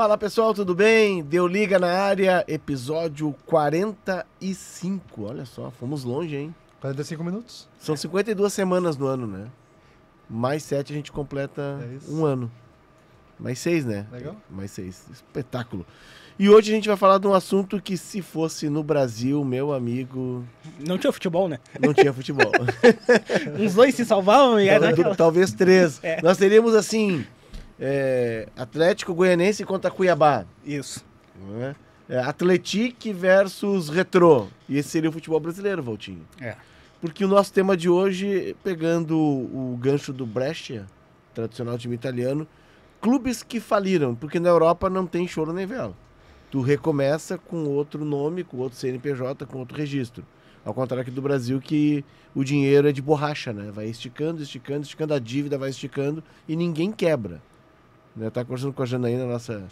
Fala pessoal, tudo bem? Deu Liga na área, episódio 45. Olha só, fomos longe, hein? 45 minutos. São 52 semanas no ano, né? Mais 7 a gente completa um ano. Mais 6, né? Legal. Mais 6. Espetáculo. E hoje a gente vai falar de um assunto que, se fosse no Brasil, meu amigo... Não tinha futebol, né? Não tinha futebol. Uns dois se salvavam e era aquela... Talvez 3. É. Nós teríamos assim... Atlético Goianense contra Cuiabá. Isso. Né? Atletique versus Retrô. E esse seria o futebol brasileiro, Valtinho. É. Porque o nosso tema de hoje, pegando o gancho do Brescia, tradicional time italiano, clubes que faliram, porque na Europa não tem choro nem vela. Tu recomeça com outro nome, com outro CNPJ, com outro registro. Ao contrário aqui do Brasil, que o dinheiro é de borracha, né? Vai esticando, esticando, esticando, a dívida vai esticando e ninguém quebra. Eu estava conversando com a Janaína, nossa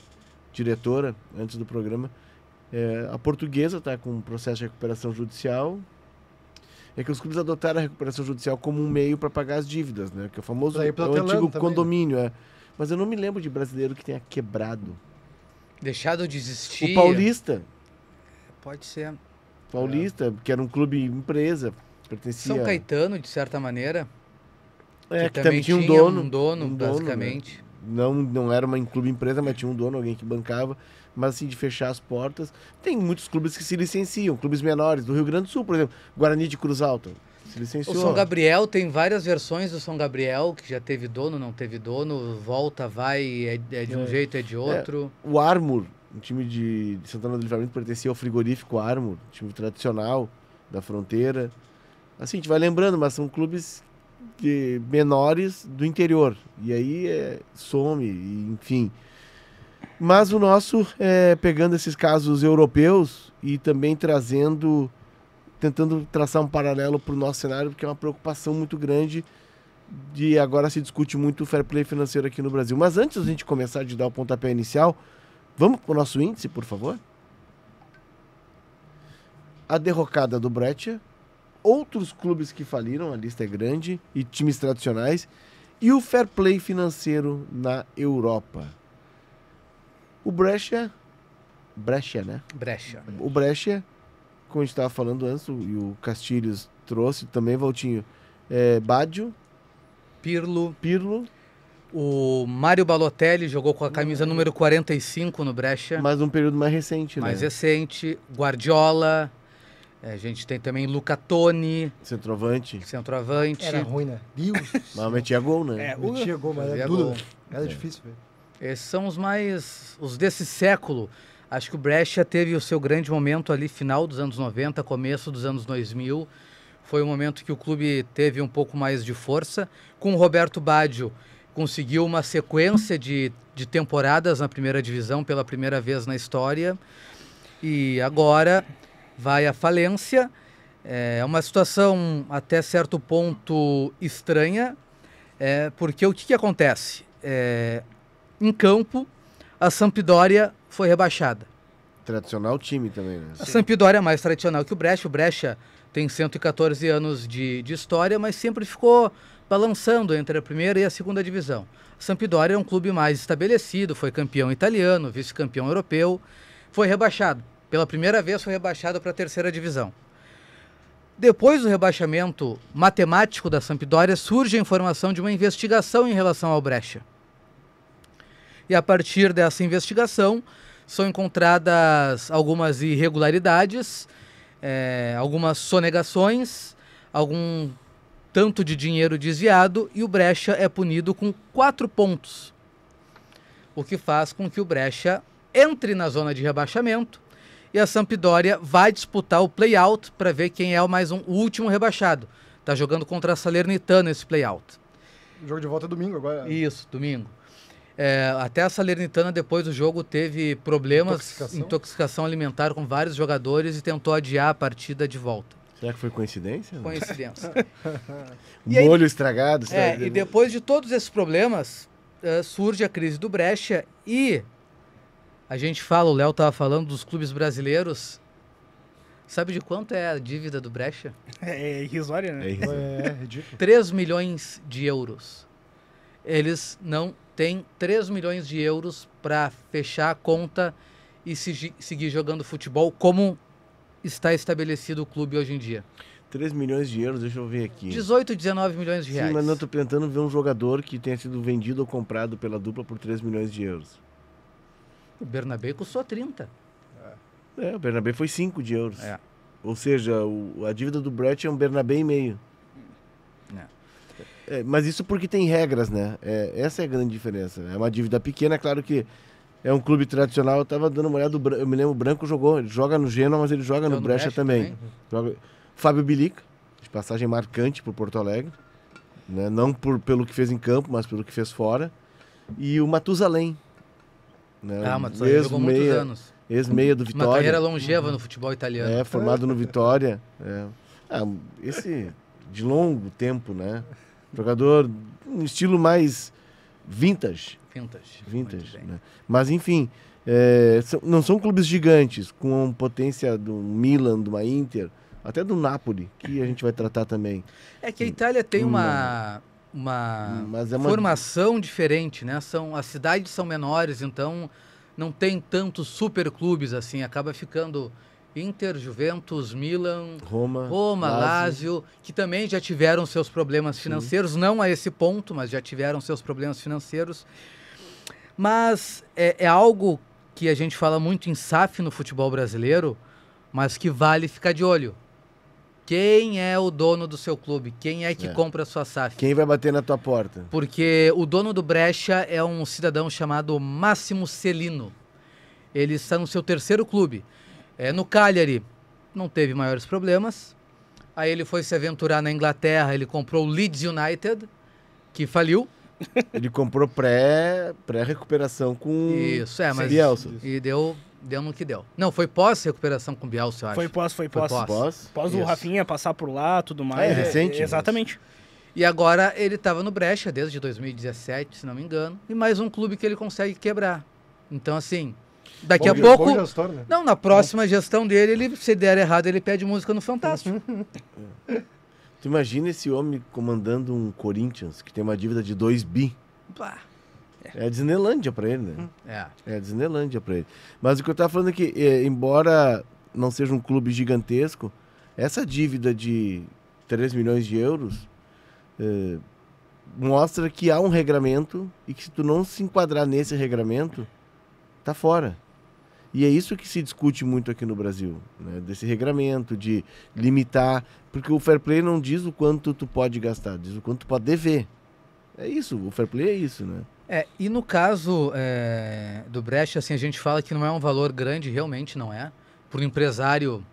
diretora, antes do programa. A Portuguesa está com um processo de recuperação judicial. É que os clubes adotaram a recuperação judicial como um meio para pagar as dívidas, né? Que é o famoso, é o antigo condomínio. Né? Mas eu não me lembro de brasileiro que tenha quebrado. Deixado de existir. O Paulista. Pode ser. Paulista, que era um clube empresa, pertencia... São Caetano, de certa maneira. Que também tinha um dono. Basicamente. Né? Não era uma clube empresa, mas tinha um dono, alguém que bancava. Mas assim, de fechar as portas. Tem muitos clubes que se licenciam, clubes menores. Do Rio Grande do Sul, por exemplo, Guarani de Cruz Alta. Se licenciou. O São Gabriel tem várias versões do São Gabriel, que já teve dono, não teve dono, volta, vai, é de um jeito, é de outro. O Armor, um time de Santana do Livramento, pertencia ao frigorífico Armor, time tradicional da fronteira. Assim, a gente vai lembrando, mas são clubes menores do interior. E aí some, enfim. Mas o nosso, pegando esses casos europeus e também tentando traçar um paralelo para o nosso cenário, porque é uma preocupação muito grande de agora se discute muito o fair play financeiro aqui no Brasil. Mas antes da gente começar a dar o pontapé inicial, vamos para o nosso índice, por favor? A derrocada do Brescia, outros clubes que faliram, a lista é grande, e times tradicionais, e o fair play financeiro na Europa. O Brescia, né? Brescia. O Brescia, como a gente estava falando antes, e o Castilhos trouxe também, Valtinho, Baggio, Pirlo. O Mário Balotelli jogou com a camisa número 45 no Brescia. Mas um período mais recente, mais né? recente. Guardiola. A gente tem também Luca Toni. Centroavante. Era ruim, né? Deus. Mas metia gol, né? Metia gol, mas era duro. Era difícil, velho. Esses são os desse século. Acho que o Brescia teve o seu grande momento ali, final dos anos 90, começo dos anos 2000. Foi um momento que o clube teve um pouco mais de força. Com o Roberto Baggio, conseguiu uma sequência de temporadas na primeira divisão pela primeira vez na história. E agora vai à falência. É uma situação até certo ponto estranha, porque o que acontece? Em campo, a Sampdoria foi rebaixada. Tradicional time também, né? A Sampdoria é mais tradicional que o Brescia. O Brescia tem 114 anos de história, mas sempre ficou balançando entre a primeira e a segunda divisão. A Sampdoria é um clube mais estabelecido, foi campeão italiano, vice-campeão europeu, foi rebaixado. Pela primeira vez foi rebaixado para a terceira divisão. Depois do rebaixamento matemático da Sampdoria, surge a informação de uma investigação em relação ao Brescia. E a partir dessa investigação, são encontradas algumas irregularidades, algumas sonegações, algum tanto de dinheiro desviado, e o Brescia é punido com 4 pontos. O que faz com que o Brescia entre na zona de rebaixamento e a Sampdoria vai disputar o play-out para ver quem é o último rebaixado. Está jogando contra a Salernitana esse play-out. O jogo de volta é domingo agora. Isso, domingo. Até a Salernitana, depois do jogo, teve problemas, intoxicação alimentar com vários jogadores e tentou adiar a partida de volta. Será que foi coincidência? Coincidência. Molho estragado. E depois de todos esses problemas, surge a crise do Brescia e a gente fala, o Léo estava falando dos clubes brasileiros. Sabe de quanto é a dívida do Brescia? É irrisória, né? É ridículo. 3 milhões de euros. Eles não tem 3 milhões de euros para fechar a conta e seguir jogando futebol como está estabelecido o clube hoje em dia. 3 milhões de euros, deixa eu ver aqui. 18, 19 milhões de reais. Sim, mas não estou tentando ver um jogador que tenha sido vendido ou comprado pela dupla por 3 milhões de euros. O Bernabé custou 30. O Bernabé foi 5 de euros. É. Ou seja, a dívida do Brett é um Bernabé e meio. Mas isso porque tem regras, né? Essa é a grande diferença. É uma dívida pequena, claro que é um clube tradicional. Eu tava dando uma olhada, eu me lembro, o Branco ele joga no Genoa, mas ele joga no Brescia também. Fábio Bilic, de passagem marcante por Porto Alegre, né? Não pelo que fez em campo, mas pelo que fez fora. E o Matusalém, né? O Matusalém jogou muitos anos. Ex-meia do Vitória. Uma carreira longeva no futebol italiano. Formado no Vitória. Esse de longo tempo, né? Jogador, um estilo mais vintage. Né? Mas, enfim, não são clubes gigantes, com potência do Milan, do Inter, até do Napoli, que a gente vai tratar também. É que a Itália tem uma formação diferente, né? As cidades são menores, então não tem tantos super clubes assim, acaba ficando Inter, Juventus, Milan, Roma, Lazio, que também já tiveram seus problemas financeiros, não a esse ponto, mas já tiveram seus problemas financeiros. Mas é algo que a gente fala muito em SAF no futebol brasileiro, mas que vale ficar de olho. Quem é o dono do seu clube? Quem é que compra a sua SAF? Quem vai bater na tua porta? Porque o dono do Brescia é um cidadão chamado Massimo Celino. Ele está no seu 3º clube. No Cagliari não teve maiores problemas. Aí ele foi se aventurar na Inglaterra, ele comprou o Leeds United, que faliu. Ele comprou pré-recuperação com Bielsa. E deu no que deu. Não, foi pós-recuperação com o Bielsa, eu acho. Foi pós. Pós o Rafinha passar por lá, tudo mais. É recente. Exatamente. E agora ele estava no Brescia desde 2017, se não me engano. E mais um clube que ele consegue quebrar. Então, assim, daqui a pouco... Bom gestor, né? Não, na próxima gestão dele, se der errado, ele pede música no Fantástico. Tu imagina esse homem comandando um Corinthians que tem uma dívida de 2 bi. Pá. É a Disneylândia pra ele, né? É a Disneylândia pra ele. Mas o que eu tava falando é que, embora não seja um clube gigantesco, essa dívida de 3 milhões de euros mostra que há um regramento e que se tu não se enquadrar nesse regramento, tá fora. E é isso que se discute muito aqui no Brasil, né? Desse regramento, de limitar, porque o fair play não diz o quanto tu pode gastar, diz o quanto tu pode dever. É isso, o fair play é isso, né? E no caso do Brescia, assim, a gente fala que não é um valor grande, realmente não é. Para um empresário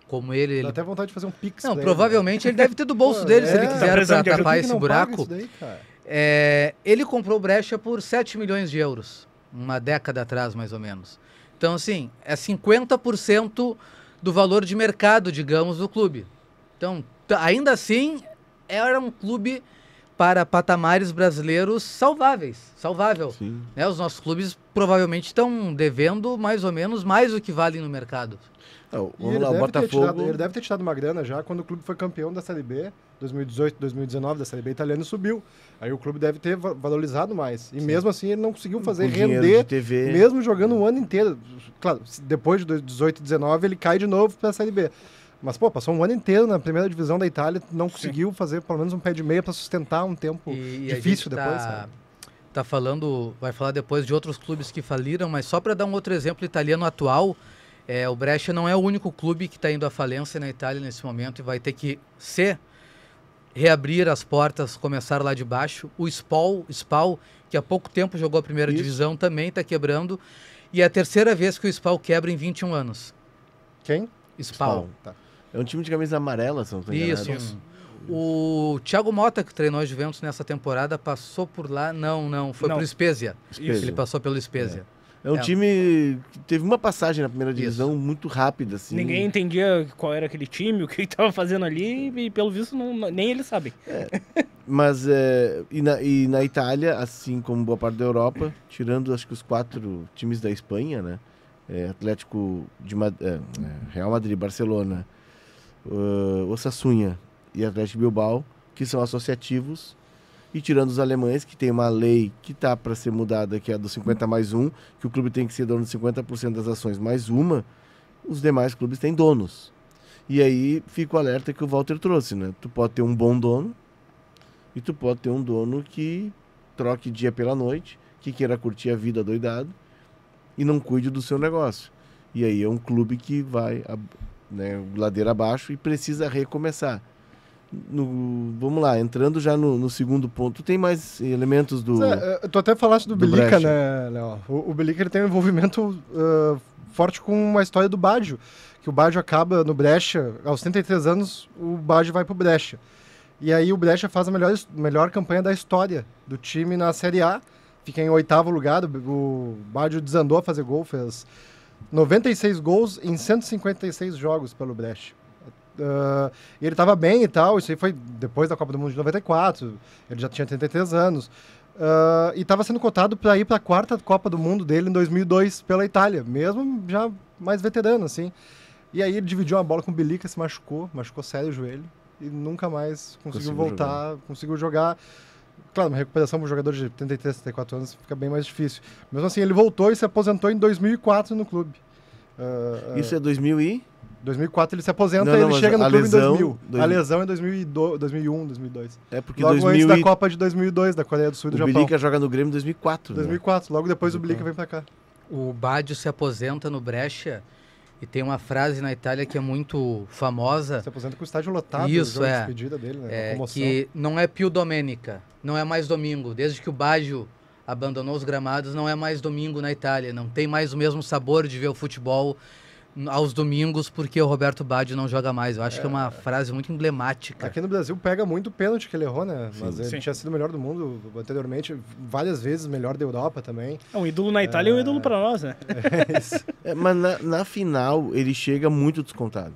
como ele... Dá até vontade de fazer um pix. Não, provavelmente ele deve ter do bolso dele, se ele quiser, para tapar esse buraco. Daí, ele comprou o Brescia por 7 milhões de euros, uma década atrás, mais ou menos. Então, assim, é 50% do valor de mercado, digamos, do clube. Então, ainda assim, era um clube para patamares brasileiros salvável. Né? Os nossos clubes provavelmente estão devendo mais ou menos mais do que valem no mercado. O Botafogo... Ele deve ter tirado uma grana já quando o clube foi campeão da Série B, 2018, 2019, da Série B italiana, e subiu. Aí o clube deve ter valorizado mais. E mesmo assim ele não conseguiu fazer render, de TV. Mesmo jogando um ano inteiro. Claro, depois de 18 e 19 ele cai de novo para a Série B. Mas, passou um ano inteiro na primeira divisão da Itália, não conseguiu fazer pelo menos um pé de meia para sustentar um tempo difícil depois. Vai falar depois de outros clubes que faliram, mas só para dar um outro exemplo italiano atual, o Brescia não é o único clube que está indo à falência na Itália nesse momento e vai ter que reabrir as portas, começar lá de baixo. O Spal, que há pouco tempo jogou a primeira divisão, também está quebrando. E é a 3ª vez que o Spal quebra em 21 anos. Quem? Spal. Tá. É um time de camisa amarela, se não estou enganado. Isso. O Thiago Motta, que treinou a Juventus nessa temporada, passou por lá. Foi pelo Spezia. Ele passou pelo Spezia. É um time que teve uma passagem na primeira divisão muito rápida, assim. Ninguém entendia qual era aquele time, o que ele estava fazendo ali, e pelo visto nem eles sabem. Mas, e na Itália, assim como boa parte da Europa, tirando acho que os 4 times da Espanha, né? Atlético de Real Madrid, Barcelona, Osasuna e Atlético Bilbao, que são associativos, E tirando os alemães, que tem uma lei que está para ser mudada, que é a do 50+1, que o clube tem que ser dono de 50% das ações mais uma, os demais clubes têm donos. E aí fica o alerta que o Walter trouxe, né? Tu pode ter um bom dono e tu pode ter um dono que troque dia pela noite, que queira curtir a vida doidado e não cuide do seu negócio. E aí é um clube que vai, né, ladeira abaixo e precisa recomeçar. Vamos lá, entrando já no segundo ponto, tem mais elementos do... Tu até falaste do Belica, Brescia, né, Léo? O Belica ele tem um envolvimento forte com a história do Baggio, que o Baggio acaba no Brescia, aos 33 anos o Baggio vai pro Brescia. E aí o Brescia faz a melhor campanha da história do time na Série A, fica em 8º lugar, o Baggio desandou a fazer gol, fez 96 gols em 156 jogos pelo Brescia. Ele estava bem e tal, isso aí foi depois da Copa do Mundo de 94, ele já tinha 33 anos, e estava sendo cotado para ir para a 4ª Copa do Mundo dele em 2002 pela Itália, mesmo já mais veterano, assim. E aí ele dividiu uma bola com o Belica, se machucou sério o joelho, e nunca mais conseguiu voltar, conseguiu jogar. Claro, uma recuperação para um jogador de 33, 34 anos fica bem mais difícil. Mesmo assim, ele voltou e se aposentou em 2004 no clube. Isso é 2000 e... 2004 ele se aposenta e ele chega no clube em 2000. A lesão é 2001, 2002. É porque logo antes da Copa de 2002, da Coreia do Sul e do Japão. O Belica joga no Grêmio em 2004. 2004, logo depois o Belica vem pra cá. O Baggio se aposenta no Brescia e tem uma frase na Itália que é muito famosa. Se aposenta com o estádio lotado. Isso, de despedida dele, né? Que não é più domenica, não é mais domingo. Desde que o Baggio abandonou os gramados, não é mais domingo na Itália. Não tem mais o mesmo sabor de ver o futebol aos domingos, porque o Roberto Baggio não joga mais. Eu acho que é uma frase muito emblemática. Aqui no Brasil pega muito o pênalti que ele errou, né? Sim, mas ele tinha sido o melhor do mundo anteriormente, várias vezes melhor da Europa também. Um ídolo na Itália e um ídolo pra nós, né? Isso. Mas na final ele chega muito descontado.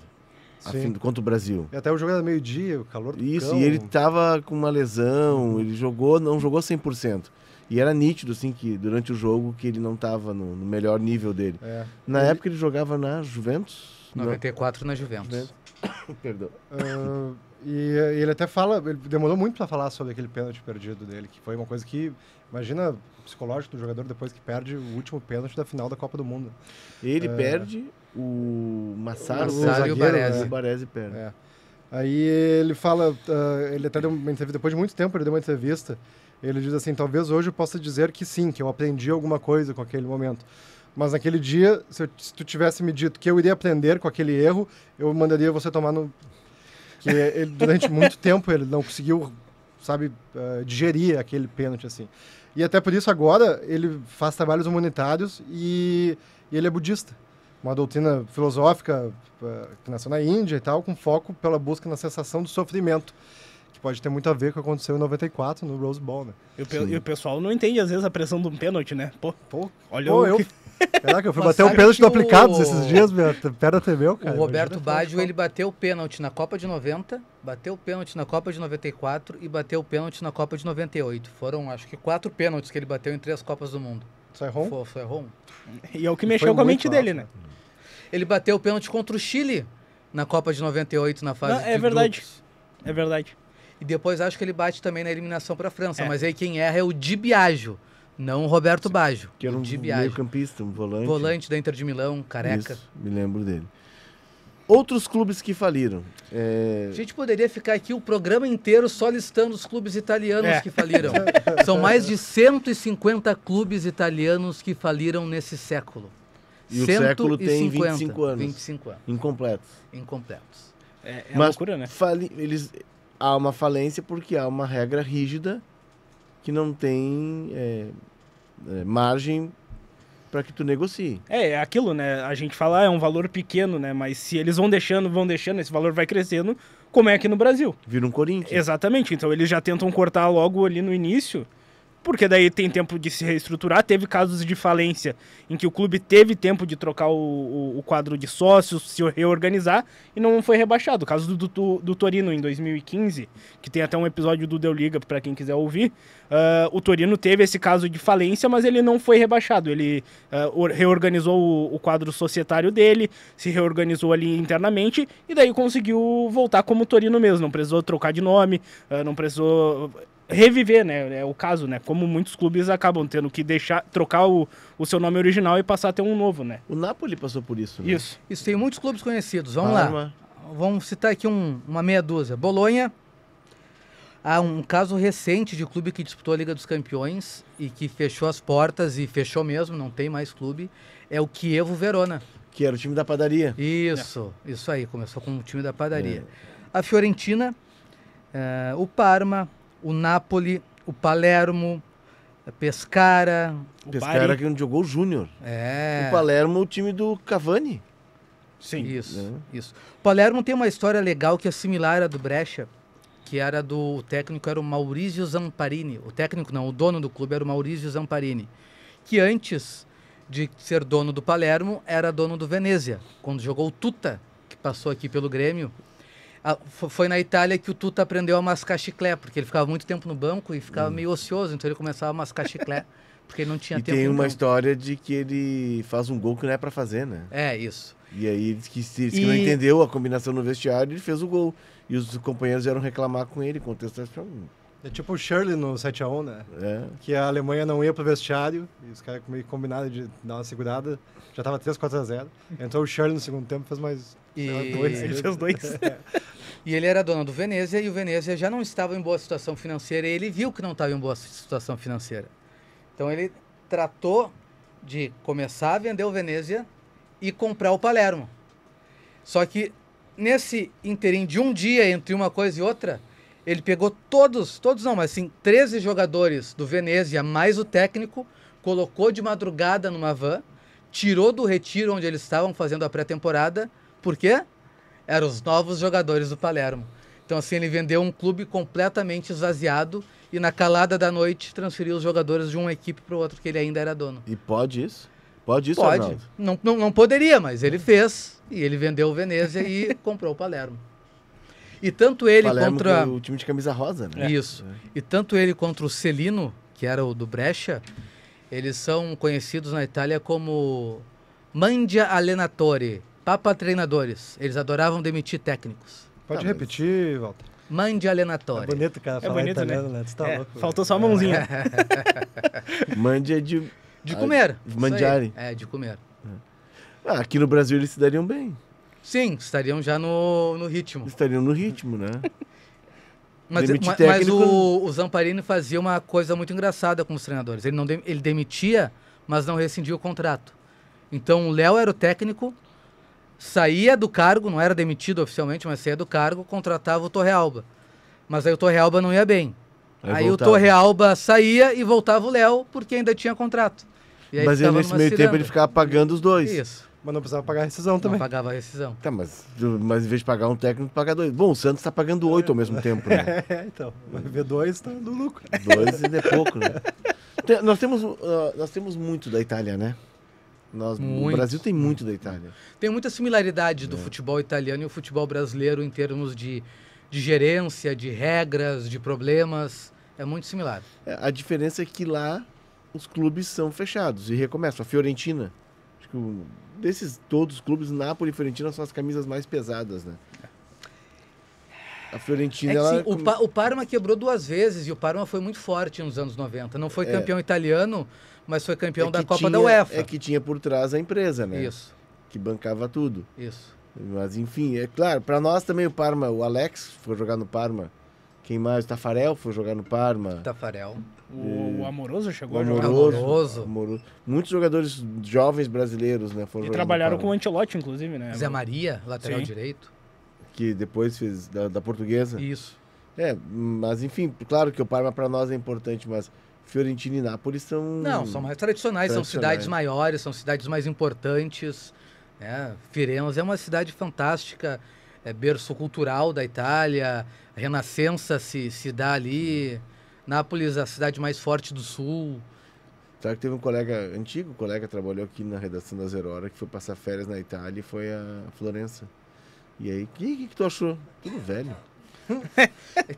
Contra o Brasil. E até o jogo era meio-dia, o calor do Isso, cão. e ele tava com uma lesão, ele não jogou 100%. E era nítido, assim, que durante o jogo que ele não estava no melhor nível dele. Na época ele jogava na Juventus. 94 na Juventus. Perdão. E ele até fala, ele demorou muito para falar sobre aquele pênalti perdido dele, que foi uma coisa que, imagina o psicológico do jogador depois que perde o último pênalti da final da Copa do Mundo. Ele perde, o Massaro e o Baresi perde. Aí ele fala, ele até deu uma entrevista, depois de muito tempo ele deu uma entrevista, ele diz assim, talvez hoje eu possa dizer que sim, que eu aprendi alguma coisa com aquele momento. Mas naquele dia, se tu tivesse me dito que eu iria aprender com aquele erro, eu mandaria você tomar no... Que ele, durante muito tempo ele não conseguiu, sabe, digerir aquele pênalti, assim. E até por isso agora ele faz trabalhos humanitários e ele é budista. Uma doutrina filosófica que nasceu na Índia e tal, com foco pela busca na cessação do sofrimento. Que pode ter muito a ver com o que aconteceu em 94 no Rose Bowl, né? E o pessoal não entende, às vezes, a pressão de um pênalti, né? Olha Caraca, eu fui bater o pênalti do Aplicados esses dias, perto da TV, cara. O Roberto Baggio, ele bateu o pênalti na Copa de 90, bateu o pênalti na Copa de 94 e bateu o pênalti na Copa de 98. Foram, acho que, 4 pênaltis que ele bateu em 3 Copas do Mundo. Só errou? Só errou um. E é o que mexeu com a mente dele, né? Ele bateu o pênalti contra o Chile na Copa de 98, na fase de grupos. É verdade. E depois acho que ele bate também na eliminação para a França. Mas aí quem erra é o Di Biagio, não o Roberto Baggio. Que era um meio-campista, um volante. Volante da Inter de Milão, careca. Isso, me lembro dele. Outros clubes que faliram. A gente poderia ficar aqui o programa inteiro só listando os clubes italianos que faliram. São mais de 150 clubes italianos que faliram nesse século. E o século tem 25 anos. 25 anos. Incompletos. É Mas loucura, né? Há uma falência porque há uma regra rígida que não tem margem para que tu negocie. É aquilo, né? A gente fala, é um valor pequeno, né? Mas se eles vão deixando, esse valor vai crescendo, como é aqui no Brasil. Vira um Corinthians. Exatamente. Então eles já tentam cortar logo ali no início, porque daí tem tempo de se reestruturar. Teve casos de falência em que o clube teve tempo de trocar o quadro de sócios, se reorganizar, e não foi rebaixado. O caso do Torino em 2015, que tem até um episódio do Deu Liga para quem quiser ouvir. O Torino teve esse caso de falência, mas ele não foi rebaixado. Ele reorganizou o quadro societário dele, se reorganizou ali internamente, e daí conseguiu voltar como Torino mesmo. Não precisou trocar de nome, não precisou... reviver, né? É o caso, né? Como muitos clubes acabam tendo que trocar o seu nome original e passar a ter um novo, né? O Napoli passou por isso, né? Isso, tem muitos clubes conhecidos. Vamos lá. Vamos citar aqui uma meia dúzia. Bolonha. Há um caso recente de clube que disputou a Liga dos Campeões e que fechou as portas, e fechou mesmo, não tem mais clube. É o Chievo Verona. Que era o time da padaria. Isso aí. Começou com o time da padaria. A Fiorentina, o Parma, o Napoli, o Palermo, a Pescara. Pescara que jogou o Júnior. O Palermo, o time do Cavani. Sim. Isso. O Palermo tem uma história legal que é similar à do Brescia, que era o técnico era o Maurizio Zamparini. O técnico não, o dono do clube era o Maurizio Zamparini, que antes de ser dono do Palermo era dono do Venezia, quando jogou o Tuta, que passou aqui pelo Grêmio. Foi na Itália que o Tuta aprendeu a mascar chiclete, porque ele ficava muito tempo no banco e ficava meio ocioso, então ele começava a mascar chiclete, porque ele não tinha tempo. E tem uma história de que ele faz um gol que não é pra fazer, né? Isso. E aí ele disse que não entendeu a combinação no vestiário e ele fez o gol. E os companheiros vieram reclamar com ele, contestar. É tipo o Shirley no 7-1, né? Que a Alemanha não ia pro vestiário, e os caras meio combinaram de dar uma segurada, já tava 3-4-0. Entrou o Shirley no segundo tempo, fez mais 2. Ele fez 2. E ele era dono do Venezia, e o Venezia já não estava em boa situação financeira, e ele viu que não estava em boa situação financeira. Então ele tratou de começar a vender o Venezia e comprar o Palermo. Só que nesse interim de um dia entre uma coisa e outra, ele pegou todos não, mas assim, 13 jogadores do Venezia, mais o técnico, colocou de madrugada numa van, tirou do retiro onde eles estavam fazendo a pré-temporada. Por quê? Eram os novos jogadores do Palermo. Então assim, ele vendeu um clube completamente esvaziado e na calada da noite transferiu os jogadores de uma equipe para o outro, que ele ainda era dono. E pode isso? Pode isso, Pode. Arnaldo? Não poderia, mas ele fez. E ele vendeu o Venezia e comprou o Palermo. E tanto ele Palermo contra... o time de camisa rosa, né? Isso. E tanto ele contra o Celino, que era o do Brescia, eles são conhecidos na Itália como Mandia Allenatori, Papa Treinadores. Eles adoravam demitir técnicos. Pode repetir, Walter? Mandia Allenatori. É bonito, cara, falar bonito, italiano, né? Tu tá louco. Faltou só a mãozinha. Mandia de... De comer. Mangiare. De comer. Aqui no Brasil eles se dariam bem. Sim, estariam já no ritmo. Estariam no ritmo, né? Mas o Zamparini fazia uma coisa muito engraçada com os treinadores. Ele demitia, mas não rescindia o contrato. Então o Léo era o técnico, saía do cargo, não era demitido oficialmente, mas saía do cargo, contratava o Torrealba. Mas aí o Torrealba não ia bem. Aí o Torrealba saía e voltava o Léo, porque ainda tinha contrato. E aí mas ele, nesse meio tempo ele ficava pagando os dois. Isso. Mas não precisava pagar a rescisão também. Não pagava a rescisão. Tá, mas em vez de pagar um técnico, paga 2. Bom, o Santos tá pagando 8 ao mesmo tempo, né? Então. Vai ver 2, tá no lucro. 2 ainda é pouco, né? Nós temos muito da Itália, né? O Brasil tem muito da Itália. Tem muita similaridade do futebol italiano e o futebol brasileiro em termos de gerência, de regras, de problemas. É muito similar. A diferença é que lá os clubes são fechados e recomeçam. A Fiorentina, acho que desses todos os clubes, Napoli e Fiorentina são as camisas mais pesadas, né? A Fiorentina... o Parma quebrou 2 vezes e o Parma foi muito forte nos anos 90. Não foi campeão italiano, mas foi campeão da Copa da UEFA. É que tinha por trás a empresa, né? Isso. Que bancava tudo. Isso. Mas enfim, é claro, para nós também o Parma, o Alex foi jogar no Parma. Quem mais? O Tafarel foi jogar no Parma. Tafarel. O Amoroso chegou a jogar. Amoroso. Muitos jogadores jovens brasileiros, né? Foram e trabalharam com o Ancelotti, inclusive, né? Zé Maria, lateral direito. Que depois fez da Portuguesa. Isso. Mas enfim, claro que o Parma para nós é importante, mas Fiorentina e Nápoles são... Não, são mais tradicionais, são cidades maiores, são cidades mais importantes. Firenze é uma cidade fantástica, é berço cultural da Itália, a Renascença se dá ali, Nápoles, a cidade mais forte do sul. Sabe que teve um antigo colega, trabalhou aqui na redação da Zero Hora, que foi passar férias na Itália e foi a Florença. E aí, o que tu achou? Tudo velho.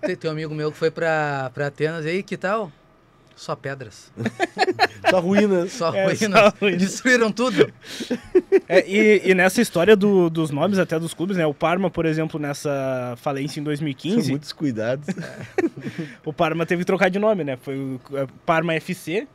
Tem um amigo meu que foi pra Atenas, e aí, que tal? Só pedras. Só ruínas. Só ruínas. Destruíram tudo. E nessa história dos nomes até dos clubes, né? O Parma, por exemplo, nessa falência em 2015... São muitos cuidados. O Parma teve que trocar de nome, né? Foi o Parma FC...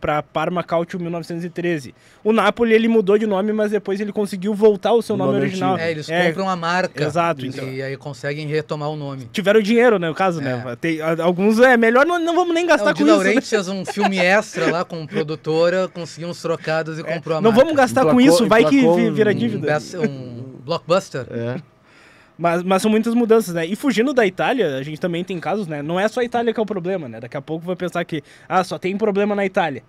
para Parma Calcio 1913. O Napoli, ele mudou de nome, mas depois ele conseguiu voltar ao seu nome original. Eles compram a marca. Exato. E aí conseguem retomar o nome. Tiveram dinheiro, né, no caso, né? Tem, alguns melhor não vamos nem gastar com isso. O Di Laurentiis fez um filme extra lá com produtora, conseguiu uns trocados e comprou a marca. Não vamos gastar com isso, vai que vira dívida. Um blockbuster. Mas são muitas mudanças, né? E fugindo da Itália, a gente também tem casos, né? Não é só a Itália que é o problema, né? Daqui a pouco vai pensar que, só tem problema na Itália.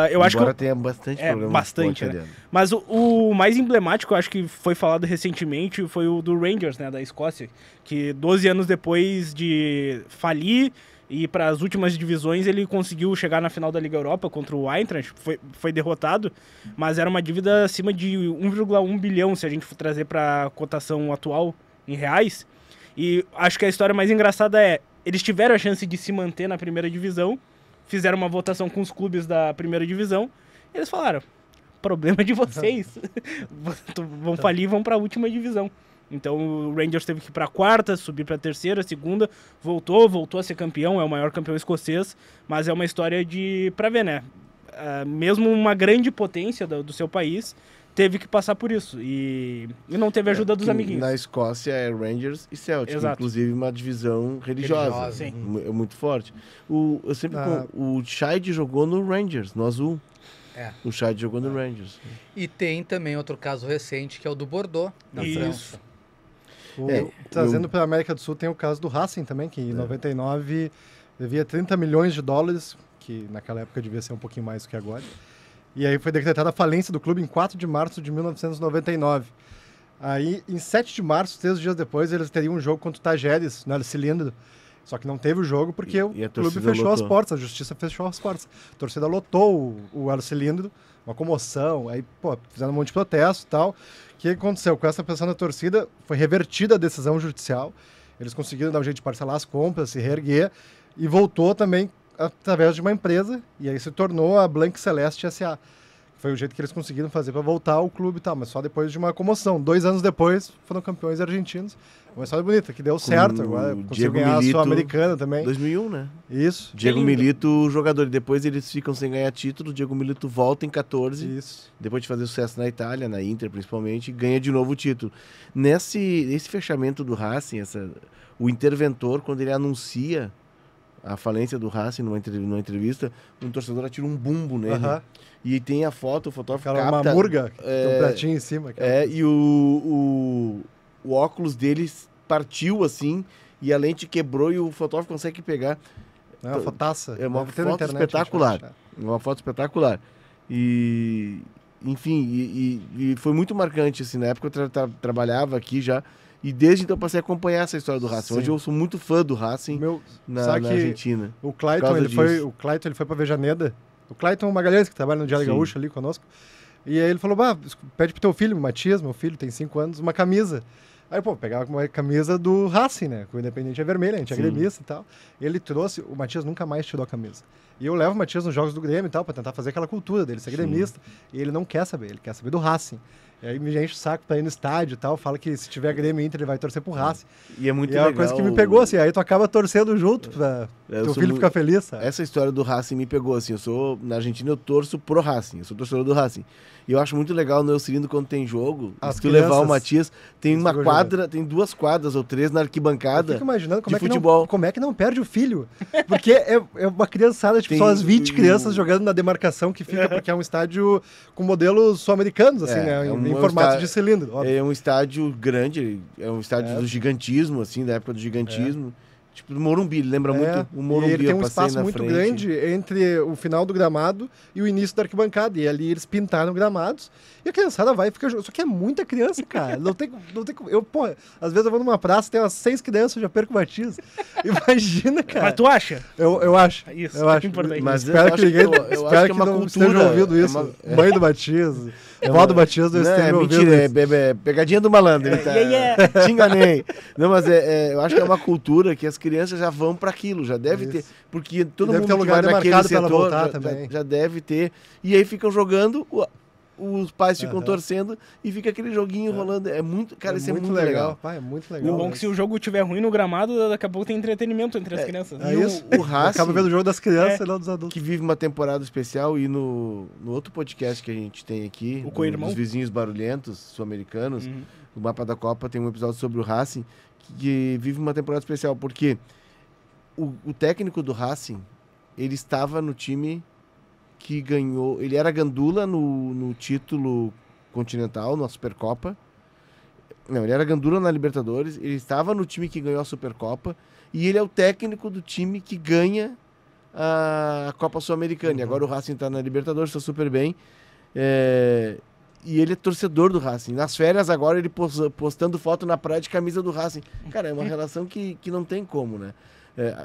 Eu acho que agora tem bastante problema. Bastante, né? Mas o mais emblemático, eu acho que foi falado recentemente, foi o do Rangers, né? Da Escócia, que 12 anos depois de falir e para as últimas divisões, ele conseguiu chegar na final da Liga Europa contra o Eintracht, foi derrotado, mas era uma dívida acima de 1,1 bilhão, se a gente for trazer para a cotação atual em reais. E acho que a história mais engraçada eles tiveram a chance de se manter na primeira divisão, fizeram uma votação com os clubes da primeira divisão, e eles falaram, problema de vocês, vão falir e vão para a última divisão. Então o Rangers teve que ir para a quarta, subir para a terceira, segunda, voltou a ser campeão, é o maior campeão escocês, mas é uma história para ver, né? Mesmo uma grande potência do seu país teve que passar por isso e não teve ajuda dos amiguinhos. Na Escócia é Rangers e Celtic, inclusive uma divisão religiosa. Sim. É muito forte. O Scheid jogou no Rangers, no azul. O Scheid jogou no Rangers. E tem também outro caso recente, que é o do Bordeaux, na França. Trazendo para a América do Sul, tem o caso do Racing também, que em 99 devia 30 milhões de dólares, que naquela época devia ser um pouquinho mais do que agora. E aí foi decretada a falência do clube em 4 de março de 1999. Aí, em 7 de março, 3 dias depois, eles teriam um jogo contra o Tajeres, no Arcilindro. Só que não teve o jogo porque o clube fechou as portas, a justiça fechou as portas. A torcida lotou o Arcilindro, uma comoção, aí, fizeram um monte de protesto e tal. O que aconteceu? Com essa pressão da torcida, foi revertida a decisão judicial. Eles conseguiram dar um jeito de parcelar as compras, se reerguer, e voltou também através de uma empresa, e aí se tornou a Blank Celeste S.A. Foi o jeito que eles conseguiram fazer para voltar ao clube e tal, mas só depois de uma comoção. 2 anos depois, foram campeões argentinos. Uma história bonita, que deu certo. Agora conseguiu ganhar a Sul-Americana também. 2001, né? Isso. Diego Milito, jogador. Depois eles ficam sem ganhar título. Diego Milito volta em 14. Isso. Depois de fazer sucesso na Itália, na Inter principalmente, e ganha de novo o título. Nesse fechamento do Racing, o interventor, quando ele anuncia a falência do Racing numa entrevista, um torcedor atira um bumbo nele. E tem a foto, o fotógrafo capta... Uma murga, tem um pratinho em cima. E o óculos dele partiu assim, e a lente quebrou e o fotógrafo consegue pegar. É uma fotaça. É uma foto espetacular. Uma foto espetacular. E, enfim, e foi muito marcante, assim, na época eu trabalhava aqui já, e desde então eu passei a acompanhar essa história do Racing. Sim. Hoje eu sou muito fã do Racing na Argentina. O Clayton, ele foi para Vejaneda. O Clayton Magalhães, que trabalha no Diário Gaúcho ali conosco. E aí ele falou, pede pro teu filho, o Matias, meu filho, tem 5 anos, uma camisa. Aí, pegava uma camisa do Racing, né? O Independente é vermelho, a gente é gremista e tal. Ele trouxe, o Matias nunca mais tirou a camisa. E eu levo o Matias nos jogos do Grêmio e tal, pra tentar fazer aquela cultura dele, ser gremista. E ele não quer saber, ele quer saber do Racing. E aí me enche o saco pra ir no estádio e tal, fala que se tiver Grêmio Inter ele vai torcer pro Racing. E é muito legal. É uma coisa que me pegou, assim, aí tu acaba torcendo junto pra teu filho ficar feliz, sabe? Essa história do Racing me pegou, assim, na Argentina eu torço pro Racing, eu sou torcedor do Racing. E eu acho muito legal no Eucilindo quando tem jogo, se tu levar o Matias, tem uma quadra, tem 2 quadras ou 3 na arquibancada. Eu fico imaginando como é que não perde o filho. Porque é uma criançada, tipo, só as 20 crianças jogando na demarcação que fica, porque é um estádio com modelos sul-americanos, assim, né? Em formato de cilindro. Óbvio. É um estádio grande, é um estádio do gigantismo, assim, da época do gigantismo. Tipo do Morumbi, lembra muito o Morumbi. E ele tem um espaço muito grande entre o final do gramado e o início da arquibancada. E ali eles pintaram gramados e a criançada vai e fica jogando. Só que é muita criança, cara. Não tem às vezes eu vou numa praça, tem umas 6 crianças, eu já perco o batismo. Imagina, cara. Mas tu acha? Eu acho. Isso, eu acho. Importante. Mas espero que ninguém não esteja ouvindo isso. Mãe do batismo. Vó do batismo esteja ouvindo. Mentira, é pegadinha do malandro. Te enganei. Não, mas eu acho que é uma cultura que as crianças já vão para aquilo, já deve ter, porque todo mundo ter um lugar que vai naquele setor já deve ter, e aí ficam jogando os pais ficam torcendo e fica aquele joguinho rolando. É muito, cara, isso é muito legal. Pai, é muito legal. O bom é que se o jogo estiver ruim no gramado, daqui a pouco tem entretenimento entre as crianças. É isso. O Racing, acaba vendo o jogo das crianças e não dos adultos. que vive uma temporada especial, e no outro podcast que a gente tem aqui, dos vizinhos barulhentos sul-americanos, o Mapa da Copa, tem um episódio sobre o Racing, que vive uma temporada especial, porque o técnico do Racing, ele estava no time que ganhou, ele era gandula no título continental, na Supercopa. Não, ele era gandula na Libertadores, ele estava no time que ganhou a Supercopa, e ele é o técnico do time que ganha a Copa Sul-Americana. E agora o Racing está na Libertadores, está super bem. E ele é torcedor do Racing. Nas férias agora ele postando foto na praia de camisa do Racing. Cara, é uma relação que não tem como, né?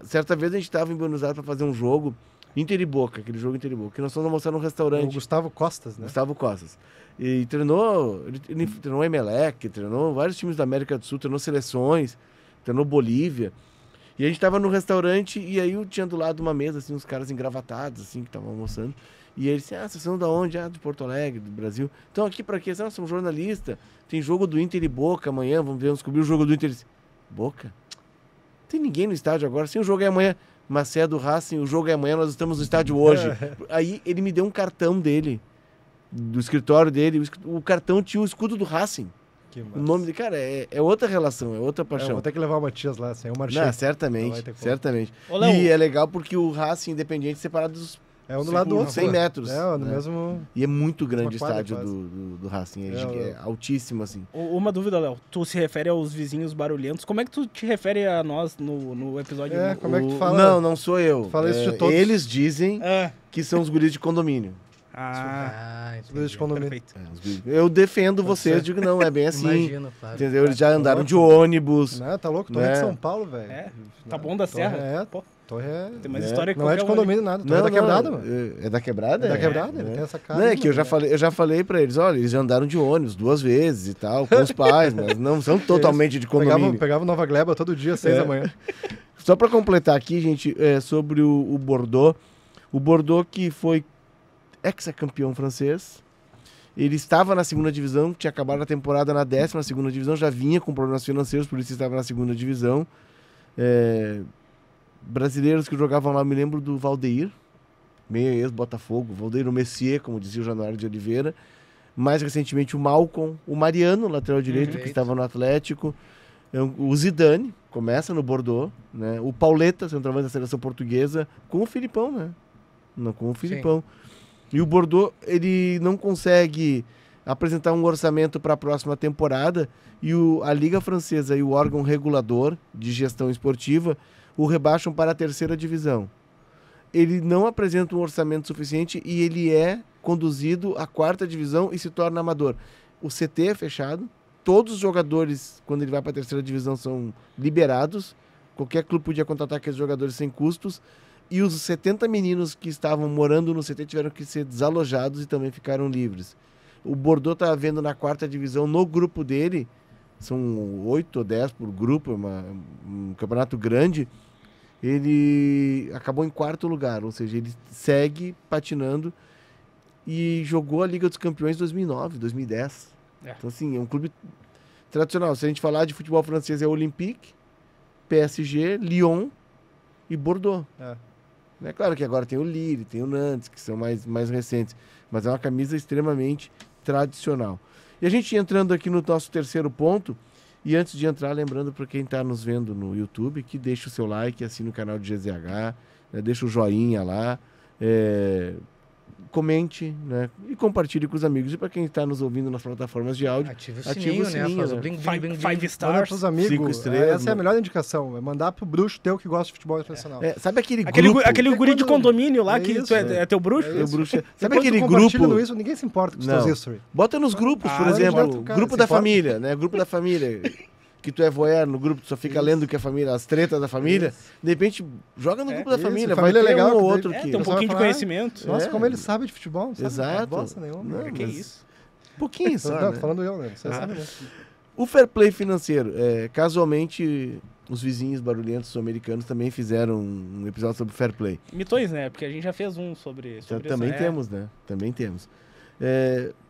Certa vez a gente estava em Buenos Aires para fazer um jogo, Inter e Boca, aquele jogo Inter e Boca, que nós fomos almoçar num restaurante. O Gustavo Costas, né? Gustavo Costas. E treinou, ele treinou o Emelec, treinou vários times da América do Sul, treinou seleções, treinou Bolívia. E a gente estava no restaurante e aí eu tinha do lado uma mesa, assim, uns caras engravatados, assim, que estavam almoçando. E eles disseram, vocês são da onde? De Porto Alegre, do Brasil. Então aqui pra quê? Nós somos jornalistas, tem jogo do Inter e Boca amanhã, vamos descobrir o jogo do Inter. Boca? Tem ninguém no estádio agora, sim, o jogo é amanhã. Mas se é do Racing, o jogo é amanhã, nós estamos no estádio hoje. Aí ele me deu um cartão dele, do escritório dele, o cartão tinha o escudo do Racing. O nome de cara é outra relação, é outra paixão. Vou ter que levar o Matias lá, sem o Marchand. Não, certamente. E é legal porque o Racing Independente separado dos é um do lado do outro. 100 metros. No mesmo... E é muito grande o estádio do Racing. É altíssimo, assim. Uma dúvida, Léo. Tu se refere aos vizinhos barulhentos. Como é que tu te refere a nós no episódio? Como é que tu fala? Não sou eu. Fala isso de todos. Eles dizem que são os guris de condomínio. Guris de condomínio. Perfeito. Eu defendo vocês, digo, não, é bem assim. Imagino, claro. Entendeu? Eles já andaram de ônibus. Não, tá louco? Torre de São Paulo, velho. Tá bom da Serra. Pô. Torre tem mais história que não é de condomínio nada, Torre é da Quebrada, mano. É da Quebrada? É da Quebrada, ele tem essa cara. Não, é que eu já falei pra eles, olha, eles já andaram de ônibus 2 vezes e tal, com os pais, mas não são totalmente de condomínio. Pegava Nova Gleba todo dia, 6 da manhã. Só pra completar aqui, gente, sobre o Bordeaux. O Bordeaux que foi ex-campeão francês, ele estava na segunda divisão, tinha acabado a temporada na 12ª divisão, já vinha com problemas financeiros, por isso estava na segunda divisão. Brasileiros que jogavam lá, me lembro do Valdeir, meio ex-Botafogo, Valdeir Messier, como dizia o Januário de Oliveira. Mais recentemente o Malcom, o Mariano, lateral direito, que estava no Atlético. O Zidane, começa no Bordeaux, né? O Pauleta, centroavante da seleção portuguesa, com o Filipão, né? Não, com o Filipão. E o Bordeaux, ele não consegue apresentar um orçamento para a próxima temporada e a Liga Francesa e o órgão regulador de gestão esportiva o rebaixam para a 3ª divisão. Ele não apresenta um orçamento suficiente e ele é conduzido à 4ª divisão e se torna amador. O CT é fechado, todos os jogadores, quando ele vai para a 3ª divisão, são liberados, qualquer clube podia contratar aqueles jogadores sem custos, e os 70 meninos que estavam morando no CT tiveram que ser desalojados e também ficaram livres. O Bordeaux está vendo na 4ª divisão, no grupo dele, são 8 ou 10 por grupo, um campeonato grande, ele acabou em 4º lugar, ou seja, ele segue patinando e jogou a Liga dos Campeões em 2009, 2010. Então, assim, é um clube tradicional. Se a gente falar de futebol francês, é Olympique, PSG, Lyon e Bordeaux. É claro que agora tem o Lille, tem o Nantes, que são mais recentes, mas é uma camisa extremamente tradicional. E a gente entrando aqui no nosso 3º ponto, e antes de entrar, lembrando para quem está nos vendo no YouTube, que deixa o seu like, assine o canal de GZH, né, deixa o joinha lá, comente, né, e compartilhe com os amigos. E para quem está nos ouvindo nas plataformas de áudio, ative o sininho, né? Faz o bling, bling, bling, 5 stars, manda pros amigos. 5 estrelas. Essa é a melhor indicação, é mandar pro bruxo teu que gosta de futebol internacional. Sabe aquele guri de condomínio lá, que tu é teu bruxo? Sabe aquele grupo? Isso, ninguém se importa com os teus history. Bota nos grupos, por exemplo, grupo da família, né? Grupo da família. Que tu é voyeur no grupo, tu só fica lendo que a família, as tretas da família, de repente joga no grupo da família, vai ter legal ou outro que... Tem um pouquinho de conhecimento. Nossa, como ele sabe de futebol, não sabe? Exato. Bosta nenhuma. Que isso? Pouquinho só, Não, né? tô falando eu, né? Você sabe mesmo. O fair play financeiro, casualmente, os vizinhos barulhentos sul-americanos também fizeram um episódio sobre fair play. Mitões, né? Porque a gente já fez um sobre Também temos, né? Também temos.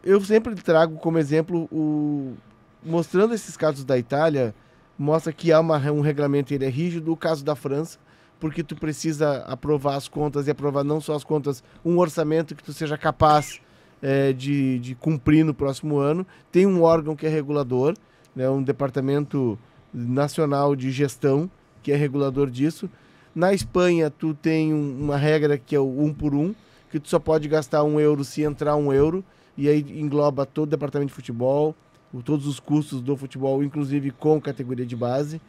Eu sempre trago como exemplo, mostrando esses casos da Itália, mostra que há um regulamento, ele é rígido. O caso da França, porque tu precisa aprovar as contas e aprovar não só as contas, um orçamento que tu seja capaz de cumprir no próximo ano. Tem um órgão que é regulador, né, um departamento nacional de gestão que é regulador disso. Na Espanha, tu tem uma regra que é o 1 por 1, que tu só pode gastar €1 se entrar €1, e aí engloba todo o departamento de futebol, todos os custos do futebol, inclusive com categoria de base.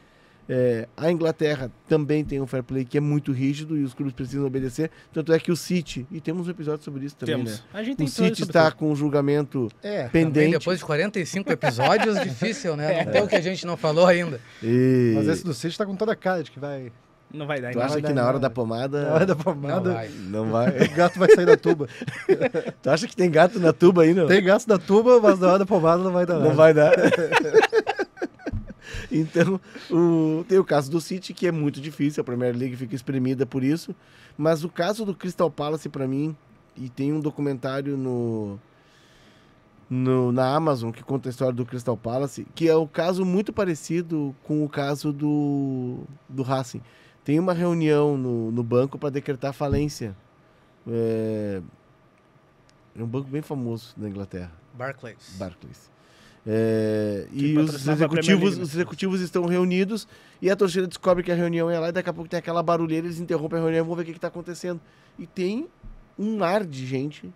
A Inglaterra também tem um fair play que é muito rígido e os clubes precisam obedecer. Tanto é que o City, e temos um episódio sobre isso também, né? A gente tem o City está com um julgamento pendente. Depois de 45 episódios, difícil, né? Não tem o que a gente não falou ainda. Mas esse do City está com toda a cara de que vai... Não vai dar. Tu acha que na hora da pomada... Na hora da pomada... Não vai. O gato vai sair da tuba. Tu acha que tem gato na tuba aí, não? Tem gato na tuba, mas na hora da pomada não vai dar nada. Não vai dar. Então, tem o caso do City, que é muito difícil, a Premier League fica espremida por isso, mas o caso do Crystal Palace, para mim, e tem um documentário na Amazon que conta a história do Crystal Palace, que é um caso muito parecido com o caso do Racing. Tem uma reunião no banco para decretar falência. É um banco bem famoso na Inglaterra. Barclays. E os executivos estão reunidos e a torcida descobre que a reunião é lá e daqui a pouco tem aquela barulheira, eles interrompem a reunião e vão ver o que está acontecendo. E tem um ar de gente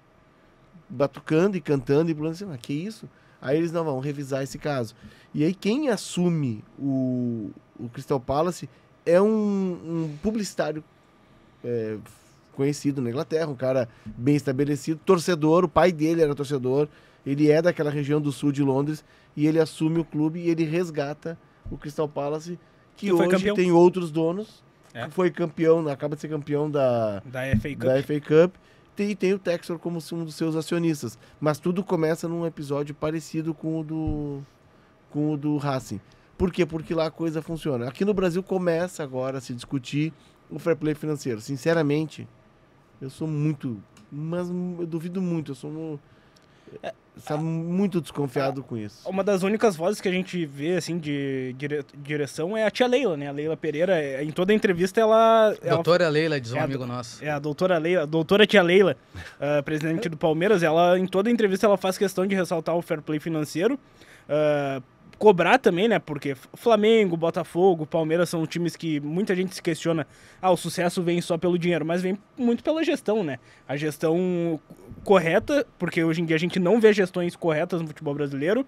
batucando e cantando e falando assim, que isso? Aí eles não vão revisar esse caso. E aí quem assume o Crystal Palace é um publicitário conhecido na Inglaterra, um cara bem estabelecido, torcedor, o pai dele era torcedor. Ele é daquela região do sul de Londres e ele assume o clube e ele resgata o Crystal Palace, que hoje tem outros donos, que foi campeão, acaba de ser campeão da FA Cup, e tem o Textor como um dos seus acionistas. Mas tudo começa num episódio parecido com o do Racing. Por quê? Porque lá a coisa funciona. Aqui no Brasil começa agora a se discutir o fair play financeiro. Sinceramente, eu sou mas eu duvido muito, eu sou muito desconfiado com isso. Uma das únicas vozes que a gente vê, assim, de direção é a tia Leila, né? A Leila Pereira, em toda a entrevista, Doutora Leila, diz um amigo nosso. A doutora tia Leila, presidente do Palmeiras, ela, em toda a entrevista, ela faz questão de ressaltar o fair play financeiro, cobrar também, né? Porque Flamengo, Botafogo, Palmeiras são times que muita gente se questiona, o sucesso vem só pelo dinheiro, mas vem muito pela gestão, né? A gestão correta, porque hoje em dia a gente não vê gestões corretas no futebol brasileiro,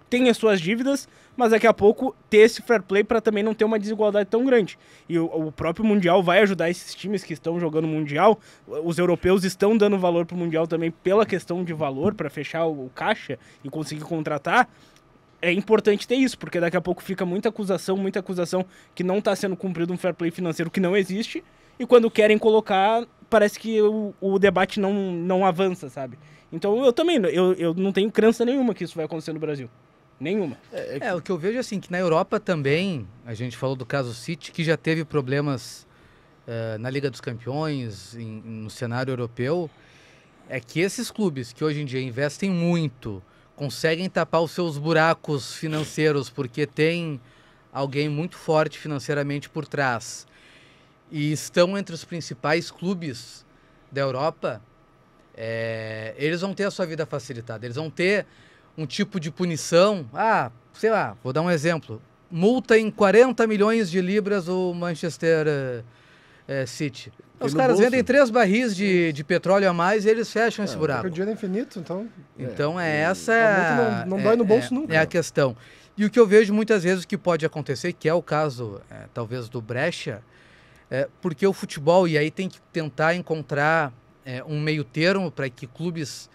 tem as suas dívidas, mas daqui a pouco ter esse fair play para também não ter uma desigualdade tão grande. E o próprio Mundial vai ajudar esses times que estão jogando Mundial. Os europeus estão dando valor pro Mundial também pela questão de valor, para fechar o caixa e conseguir contratar. É importante ter isso, porque daqui a pouco fica muita acusação que não está sendo cumprido um fair play financeiro que não existe, e quando querem colocar, parece que o debate não avança, sabe? Então eu também, eu não tenho crença nenhuma que isso vai acontecer no Brasil. Nenhuma. O que eu vejo é assim, que na Europa também, a gente falou do caso City, que já teve problemas na Liga dos Campeões, no cenário europeu, é que esses clubes que hoje em dia investem muito, conseguem tapar os seus buracos financeiros porque tem alguém muito forte financeiramente por trás e estão entre os principais clubes da Europa, eles vão ter a sua vida facilitada, eles vão ter um tipo de punição, sei lá, vou dar um exemplo, multa em 40 milhões de libras o Manchester City. Os caras vendem 3 barris de petróleo a mais e eles fecham esse buraco. O dinheiro é infinito, então... Então essa... Não dói no bolso nunca. É a questão. E o que eu vejo muitas vezes que pode acontecer, que é o caso, talvez, do Brescia, porque o futebol, e aí tem que tentar encontrar um meio termo para que clubes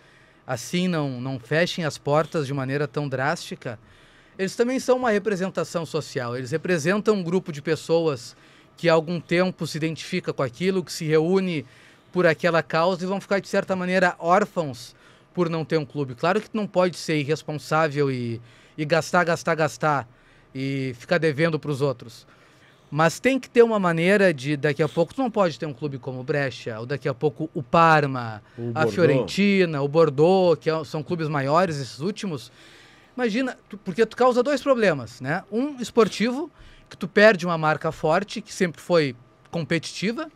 assim não fechem as portas de maneira tão drástica, eles também são uma representação social, eles representam um grupo de pessoas que há algum tempo se identifica com aquilo, que se reúne por aquela causa e vão ficar, de certa maneira, órfãos por não ter um clube. Claro que não pode ser irresponsável e gastar e ficar devendo para os outros. Mas tem que ter uma maneira de, daqui a pouco, tu não pode ter um clube como o Brescia, ou daqui a pouco o Parma, a Fiorentina, o Bordeaux, que são clubes maiores, esses últimos. Imagina, porque tu causa dois problemas, né? Um esportivo, que tu perde uma marca forte, que sempre foi competitiva,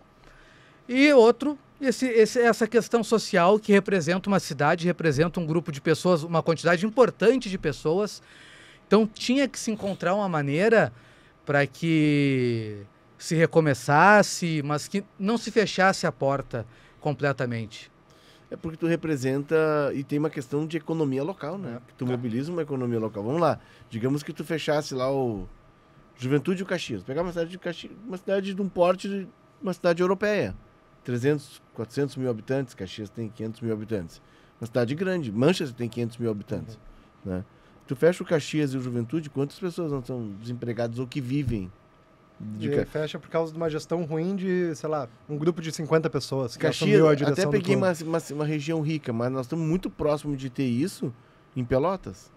e outro, essa questão social que representa uma cidade, representa um grupo de pessoas, uma quantidade importante de pessoas. Então tinha que se encontrar uma maneira para que se recomeçasse, mas que não se fechasse a porta completamente. É porque tu representa e tem uma questão de economia local, né? Tu mobiliza uma economia local. Vamos lá, digamos que tu fechasse lá o Juventude e o Caxias. Pegar uma cidade de Caxias, uma cidade de um porte de uma cidade europeia. 300, 400 mil habitantes, Caxias tem 500 mil habitantes. Uma cidade grande, Manchester tem 500 mil habitantes. Né? Tu fecha o Caxias e o Juventude, quantas pessoas não são desempregadas ou que vivem? Fecha por causa de uma gestão ruim de, sei lá, um grupo de 50 pessoas que Caxias, assumiu a direção até peguei do clube. uma região rica, mas nós estamos muito próximos de ter isso em Pelotas.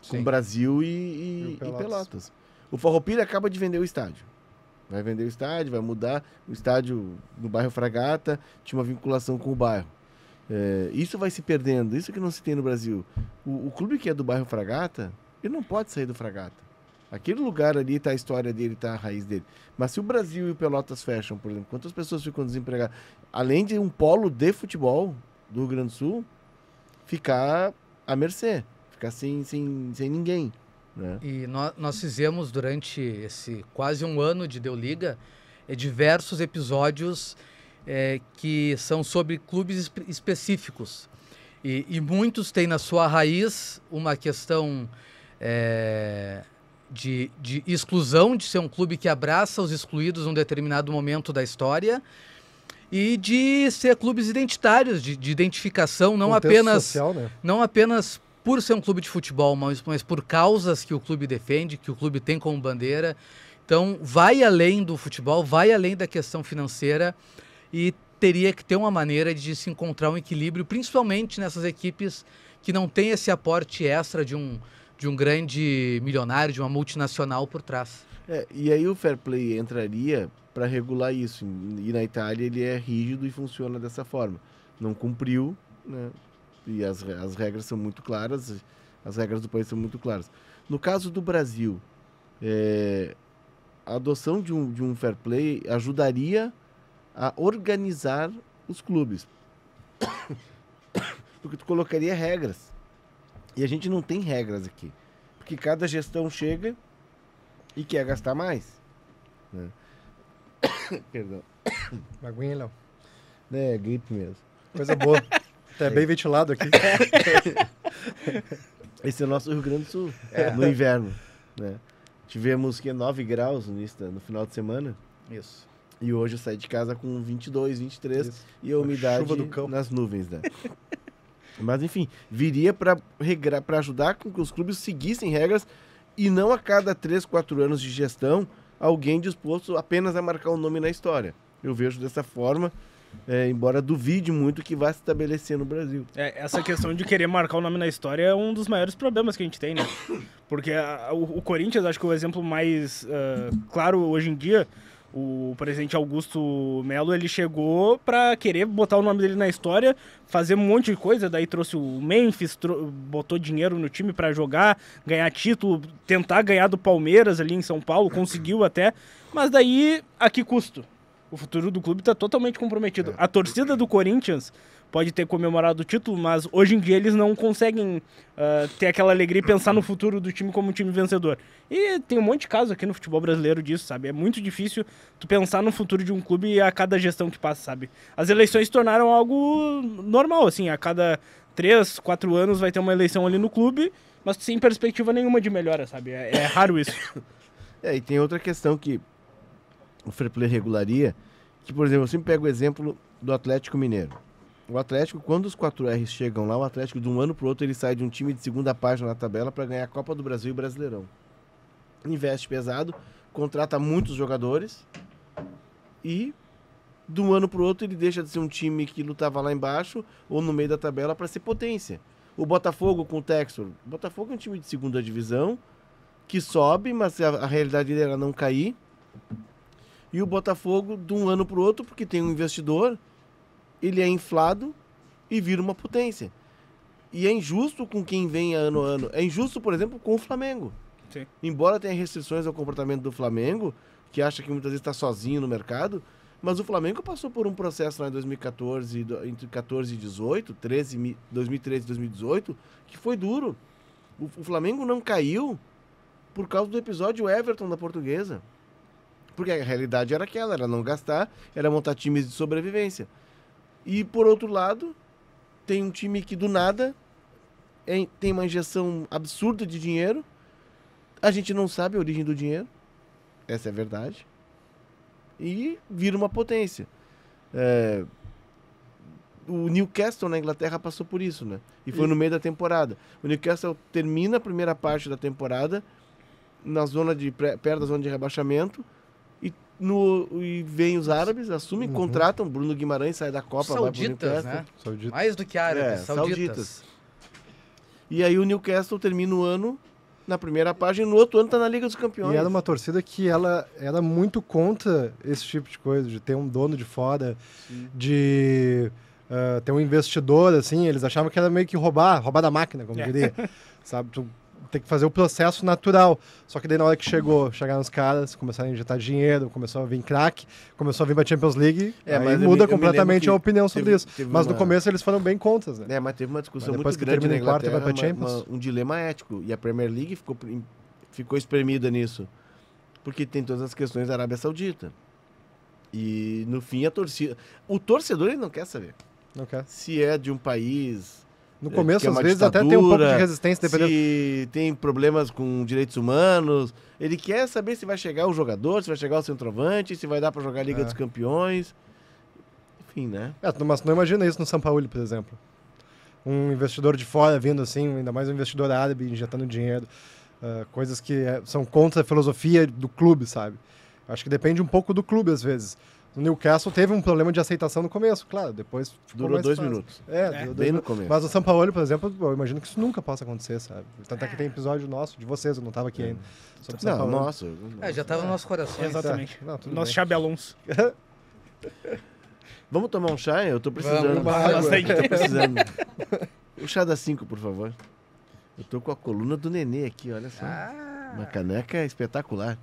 Sim. Com Brasil e Pelotas. O Farroupilha acaba de vender o estádio. Vai vender o estádio, vai mudar. O estádio no bairro Fragata tinha uma vinculação com o bairro. Isso vai se perdendo, isso que não se tem no Brasil. O clube que é do bairro Fragata, ele não pode sair do Fragata. Aquele lugar ali está a história dele, está a raiz dele. Mas se o Brasil e o Pelotas fecham, por exemplo, quantas pessoas ficam desempregadas? Além de um polo de futebol do Rio Grande do Sul, ficar à mercê, ficar sem ninguém. Né? E nós fizemos durante esse quase um ano de Deu Liga diversos episódios que são sobre clubes específicos. E muitos têm na sua raiz uma questão de exclusão, de ser um clube que abraça os excluídos num determinado momento da história, e de ser clubes identitários, de identificação, não apenas, social, né? Não apenas por ser um clube de futebol, mas por causas que o clube defende, que o clube tem como bandeira. Então, vai além do futebol, vai além da questão financeira, e teria que ter uma maneira de se encontrar um equilíbrio, principalmente nessas equipes que não têm esse aporte extra de um grande milionário, de uma multinacional por trás. E aí o fair play entraria para regular isso. E na Itália ele é rígido e funciona dessa forma. Não cumpriu, né? E as regras são muito claras, as regras do país são muito claras. No caso do Brasil, a adoção de um fair play ajudaria a organizar os clubes. Porque tu colocaria regras. E a gente não tem regras aqui. Porque cada gestão chega e quer gastar mais. Né? Perdão. Aguinha, Léo. É gripe mesmo. Coisa boa. Tá bem ventilado aqui. Esse é o nosso Rio Grande do Sul, no inverno. Né? Tivemos 9 graus no final de semana. Isso. E hoje eu saí de casa com 22, 23 Isso. E a umidade chuva do campo. nas nuvens. Né? Mas enfim, viria para ajudar com que os clubes seguissem regras e não a cada 3, 4 anos de gestão alguém disposto apenas a marcar o nome na história. Eu vejo dessa forma, embora duvide muito que vai se estabelecer no Brasil. Essa questão de querer marcar o nome na história é um dos maiores problemas que a gente tem, né? Porque o Corinthians, acho que é o exemplo mais claro hoje em dia. O presidente Augusto Melo, ele chegou para querer botar o nome dele na história, fazer um monte de coisa, daí trouxe o Memphis, botou dinheiro no time para jogar, ganhar título, tentar ganhar do Palmeiras ali em São Paulo, conseguiu até, mas daí a que custo? O futuro do clube está totalmente comprometido. A torcida do Corinthians pode ter comemorado o título, mas hoje em dia eles não conseguem ter aquela alegria e pensar no futuro do time como um time vencedor. E tem um monte de casos aqui no futebol brasileiro disso, sabe? É muito difícil tu pensar no futuro de um clube a cada gestão que passa, sabe? As eleições se tornaram algo normal, assim, a cada 3, 4 anos vai ter uma eleição ali no clube, mas sem perspectiva nenhuma de melhora, sabe? É raro isso. E tem outra questão que o fair play regularia, que, por exemplo, eu sempre pego o exemplo do Atlético Mineiro. O Atlético, quando os 4Rs chegam lá, o Atlético de um ano para o outro ele sai de um time de segunda página na tabela para ganhar a Copa do Brasil e Brasileirão. Investe pesado, contrata muitos jogadores e de um ano para o outro ele deixa de ser um time que lutava lá embaixo ou no meio da tabela para ser potência. O Botafogo com o Textor. O Botafogo é um time de segunda divisão que sobe, mas a realidade dele era não cair. E o Botafogo, de um ano para o outro, porque tem um investidor, ele é inflado e vira uma potência. E é injusto com quem vem ano a ano. É injusto, por exemplo, com o Flamengo. Sim. Embora tenha restrições ao comportamento do Flamengo, que acha que muitas vezes está sozinho no mercado, mas o Flamengo passou por um processo lá em 2014, entre 14 e 18, 2013 e 2018, que foi duro. O Flamengo não caiu por causa do episódio Everton da Portuguesa. Porque a realidade era aquela, era não gastar, era montar times de sobrevivência. E, por outro lado, tem um time que do nada tem uma injeção absurda de dinheiro. A gente não sabe a origem do dinheiro. Essa é a verdade. E vira uma potência. O Newcastle na Inglaterra passou por isso, né? E foi no meio da temporada. O Newcastle termina a primeira parte da temporada na zona perto da zona de rebaixamento e vem os árabes, assumem, contratam, Bruno Guimarães sai da Copa, sauditas, vai pro né? Mais do que árabes, sauditas. E aí o Newcastle termina o ano na primeira página e no outro ano tá na Liga dos Campeões. E era uma torcida que ela era muito contra esse tipo de coisa, de ter um dono de fora, de ter um investidor, assim, eles achavam que era meio que roubar da máquina, como diria, sabe? Tu tem que fazer o processo natural. Só que daí na hora que chegaram os caras, começaram a injetar dinheiro, começou a vir craque, começou a vir pra Champions League, aí muda completamente a opinião sobre isso. Mas no começo eles foram bem contras, né? Mas teve uma discussão muito grande na Inglaterra, um dilema ético. E a Premier League ficou espremida nisso. Porque tem todas as questões da Arábia Saudita. E no fim a torcida... O torcedor ele não quer saber. Não quer. Se é de um país... No começo, às vezes, até tem um pouco de resistência. Dependendo... Se tem problemas com direitos humanos. Ele quer saber se vai chegar o jogador, se vai chegar o centroavante, se vai dar para jogar a Liga dos Campeões. Enfim, né? Mas não imagina isso no São Paulo, por exemplo. Um investidor de fora vindo assim, ainda mais um investidor árabe injetando dinheiro. Coisas que são contra a filosofia do clube, sabe? Acho que depende um pouco do clube, às vezes. O Newcastle teve um problema de aceitação no começo, claro, depois ficou durou 2 minutos. Durou bem no começo. Mas o São Paulo, por exemplo, eu imagino que isso nunca possa acontecer, sabe? Tanto é que tem episódio nosso, de vocês, eu não estava aqui ainda. Sobre São Paulo. Nossa. Já estava no nosso coração. Exatamente. Nosso Xabi Alonso. Vamos tomar um chá? Eu tô precisando. Tô precisando. O chá das 5, por favor. Eu tô com a coluna do Nenê aqui, olha só. Uma caneca espetacular.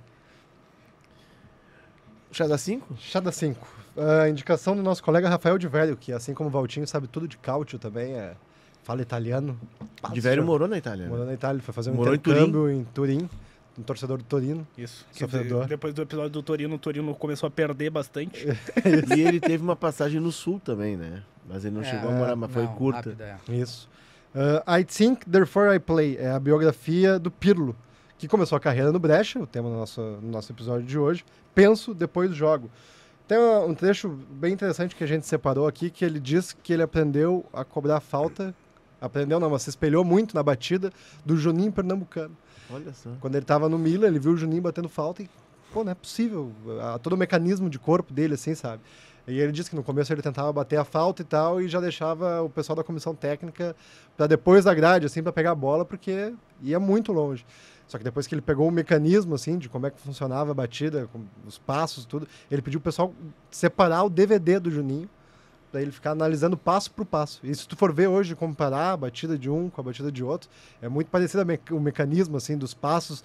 Chá das 5? Chá das 5. A indicação do nosso colega Rafael de Velho, que assim como o Valtinho sabe tudo de cálcio também, fala italiano. De Velho morou na Itália. Morou na Itália, foi fazer um intercâmbio em Turim. Um torcedor do Torino. Isso. Depois do episódio do Torino, o Torino começou a perder bastante. E ele teve uma passagem no Sul também, né? Mas ele não chegou a morar, mas foi curta. Rápida, Isso. I Think, Therefore I Play. É a biografia do Pirlo, que começou a carreira no Brescia, o tema no nosso episódio de hoje. Penso, depois jogo. Tem um trecho bem interessante que a gente separou aqui, que ele diz que ele aprendeu a cobrar falta. Aprendeu não, mas se espelhou muito na batida do Juninho Pernambucano. Olha só. Quando ele estava no Milan, ele viu o Juninho batendo falta e, não é possível. Todo o mecanismo de corpo dele, assim, sabe? E ele disse que no começo ele tentava bater a falta e tal, e já deixava o pessoal da comissão técnica para depois da grade, assim, para pegar a bola, porque ia muito longe. Só que depois que ele pegou o mecanismo, assim, de como é que funcionava a batida, os passos, tudo, ele pediu pro pessoal separar o DVD do Juninho, para ele ficar analisando passo por passo. E se tu for ver hoje, comparar a batida de um com a batida de outro, é muito parecido o mecanismo, assim, dos passos,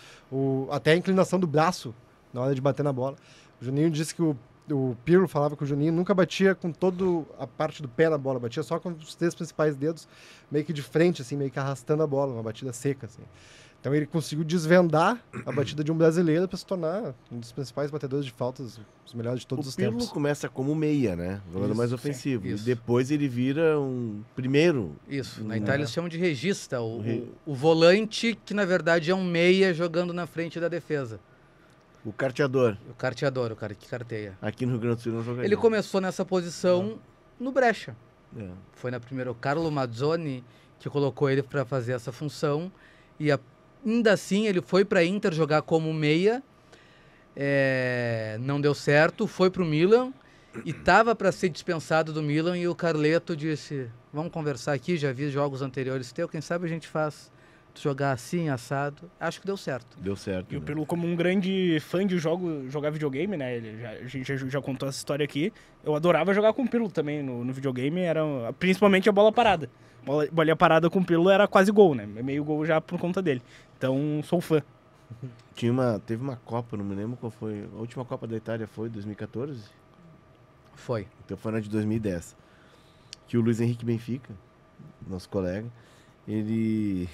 até a inclinação do braço na hora de bater na bola. O Juninho disse que o Pirlo falava que o Juninho nunca batia com toda a parte do pé na bola, batia só com os 3 principais dedos, meio que de frente, assim, meio que arrastando a bola, uma batida seca, assim. Então ele conseguiu desvendar a batida de um brasileiro para se tornar um dos principais batedores de faltas, os melhores de todos os tempos. O Pirlo começa como meia, né? Jogando mais ofensivo. E depois ele vira um primeiro. Isso. Na Itália eles chamam de regista, o volante que na verdade é um meia jogando na frente da defesa. O carteador. O carteador, o cara que carteia. Aqui no Rio Grande do Sul não jogaria. Ele começou nessa posição no Brescia. Foi na primeira, o Carlo Mazzoni que colocou ele para fazer essa função e ainda assim ele foi para Inter jogar como meia, não deu certo, foi para o Milan e estava para ser dispensado do Milan e o Carleto disse, vamos conversar aqui, já vi jogos anteriores teu, quem sabe a gente faz tu jogar assim, assado. Acho que deu certo. Deu certo. E o né? Pirlo, como um grande fã de jogar videogame, né? A gente já contou essa história aqui. Eu adorava jogar com o Pirlo também no videogame, principalmente a bola parada. Bolinha parada com o Pirlo era quase gol, né? Meio gol já por conta dele. Então, sou fã. Teve uma Copa, não me lembro qual foi. A última Copa da Itália foi 2014? Foi. Então foi na de 2010. Que o Luiz Henrique Benfica, nosso colega, ele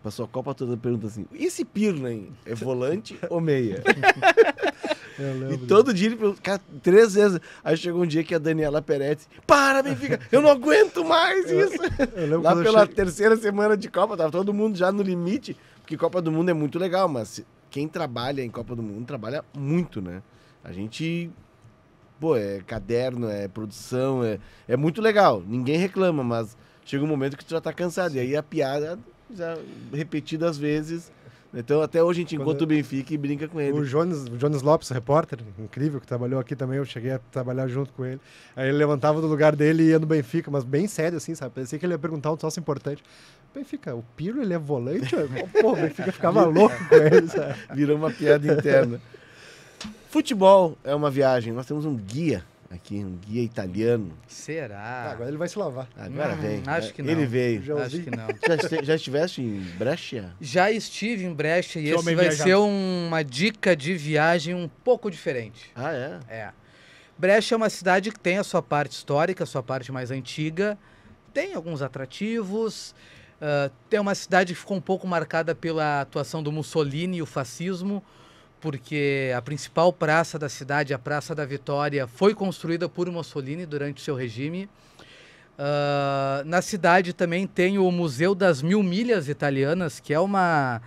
passou a Copa toda perguntando assim: e esse Pirlo, hein? É volante ou meia? E todo dia ele pergunta, cara, 3 vezes. Aí chegou um dia que a Daniela Peretti: para, Benfica, eu não aguento mais isso. Lá pela terceira semana de Copa, tava todo mundo já no limite, porque Copa do Mundo é muito legal, mas quem trabalha em Copa do Mundo trabalha muito, né? A gente, pô, é caderno, é produção, é muito legal, ninguém reclama, mas chega um momento que tu já tá cansado, e aí a piada já repetida às vezes. Então, até hoje a gente encontra o Benfica e brinca com ele. O Jones Lopes, repórter, incrível, que trabalhou aqui também, eu cheguei a trabalhar junto com ele. Aí ele levantava do lugar dele e ia no Benfica, mas bem sério assim, sabe? Parecia que ele ia perguntar um troço importante. Benfica, o Pirlo, ele é volante? Pô, o Benfica ficava louco com ele, sabe? Virou uma piada interna. Futebol é uma viagem. Nós temos um guia aqui, um guia italiano. Será? Agora ele vai se lavar. Agora vem. Acho que não. Ele veio. Acho que não. Já estiveste em Brescia? Já estive em Brescia e Que esse homem vai viajado. ser uma dica de viagem um pouco diferente. Ah, é? É. Brescia é uma cidade que tem a sua parte histórica, a sua parte mais antiga, tem alguns atrativos, tem uma cidade que ficou um pouco marcada pela atuação do Mussolini e o fascismo, porque a principal praça da cidade, a Praça da Vitória, foi construída por Mussolini durante o seu regime. Na cidade também tem o Museu das 1000 Milhas Italianas, que é uma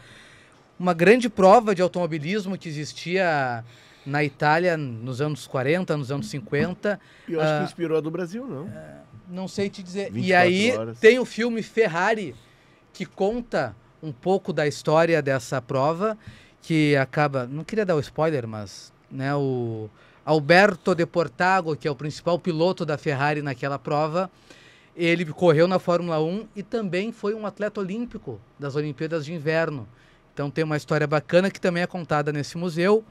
grande prova de automobilismo que existia na Itália nos anos 40, nos anos 50. E eu acho que inspirou a do Brasil, não? Não sei te dizer. 24 E aí horas. tem o filme Ferrari, que conta um pouco da história dessa prova, que acaba... Não queria dar o spoiler, mas né, o Alberto De Portago, que é o principal piloto da Ferrari naquela prova, ele correu na Fórmula 1 e também foi um atleta olímpico das Olimpíadas de Inverno. Então tem uma história bacana que também é contada nesse museu.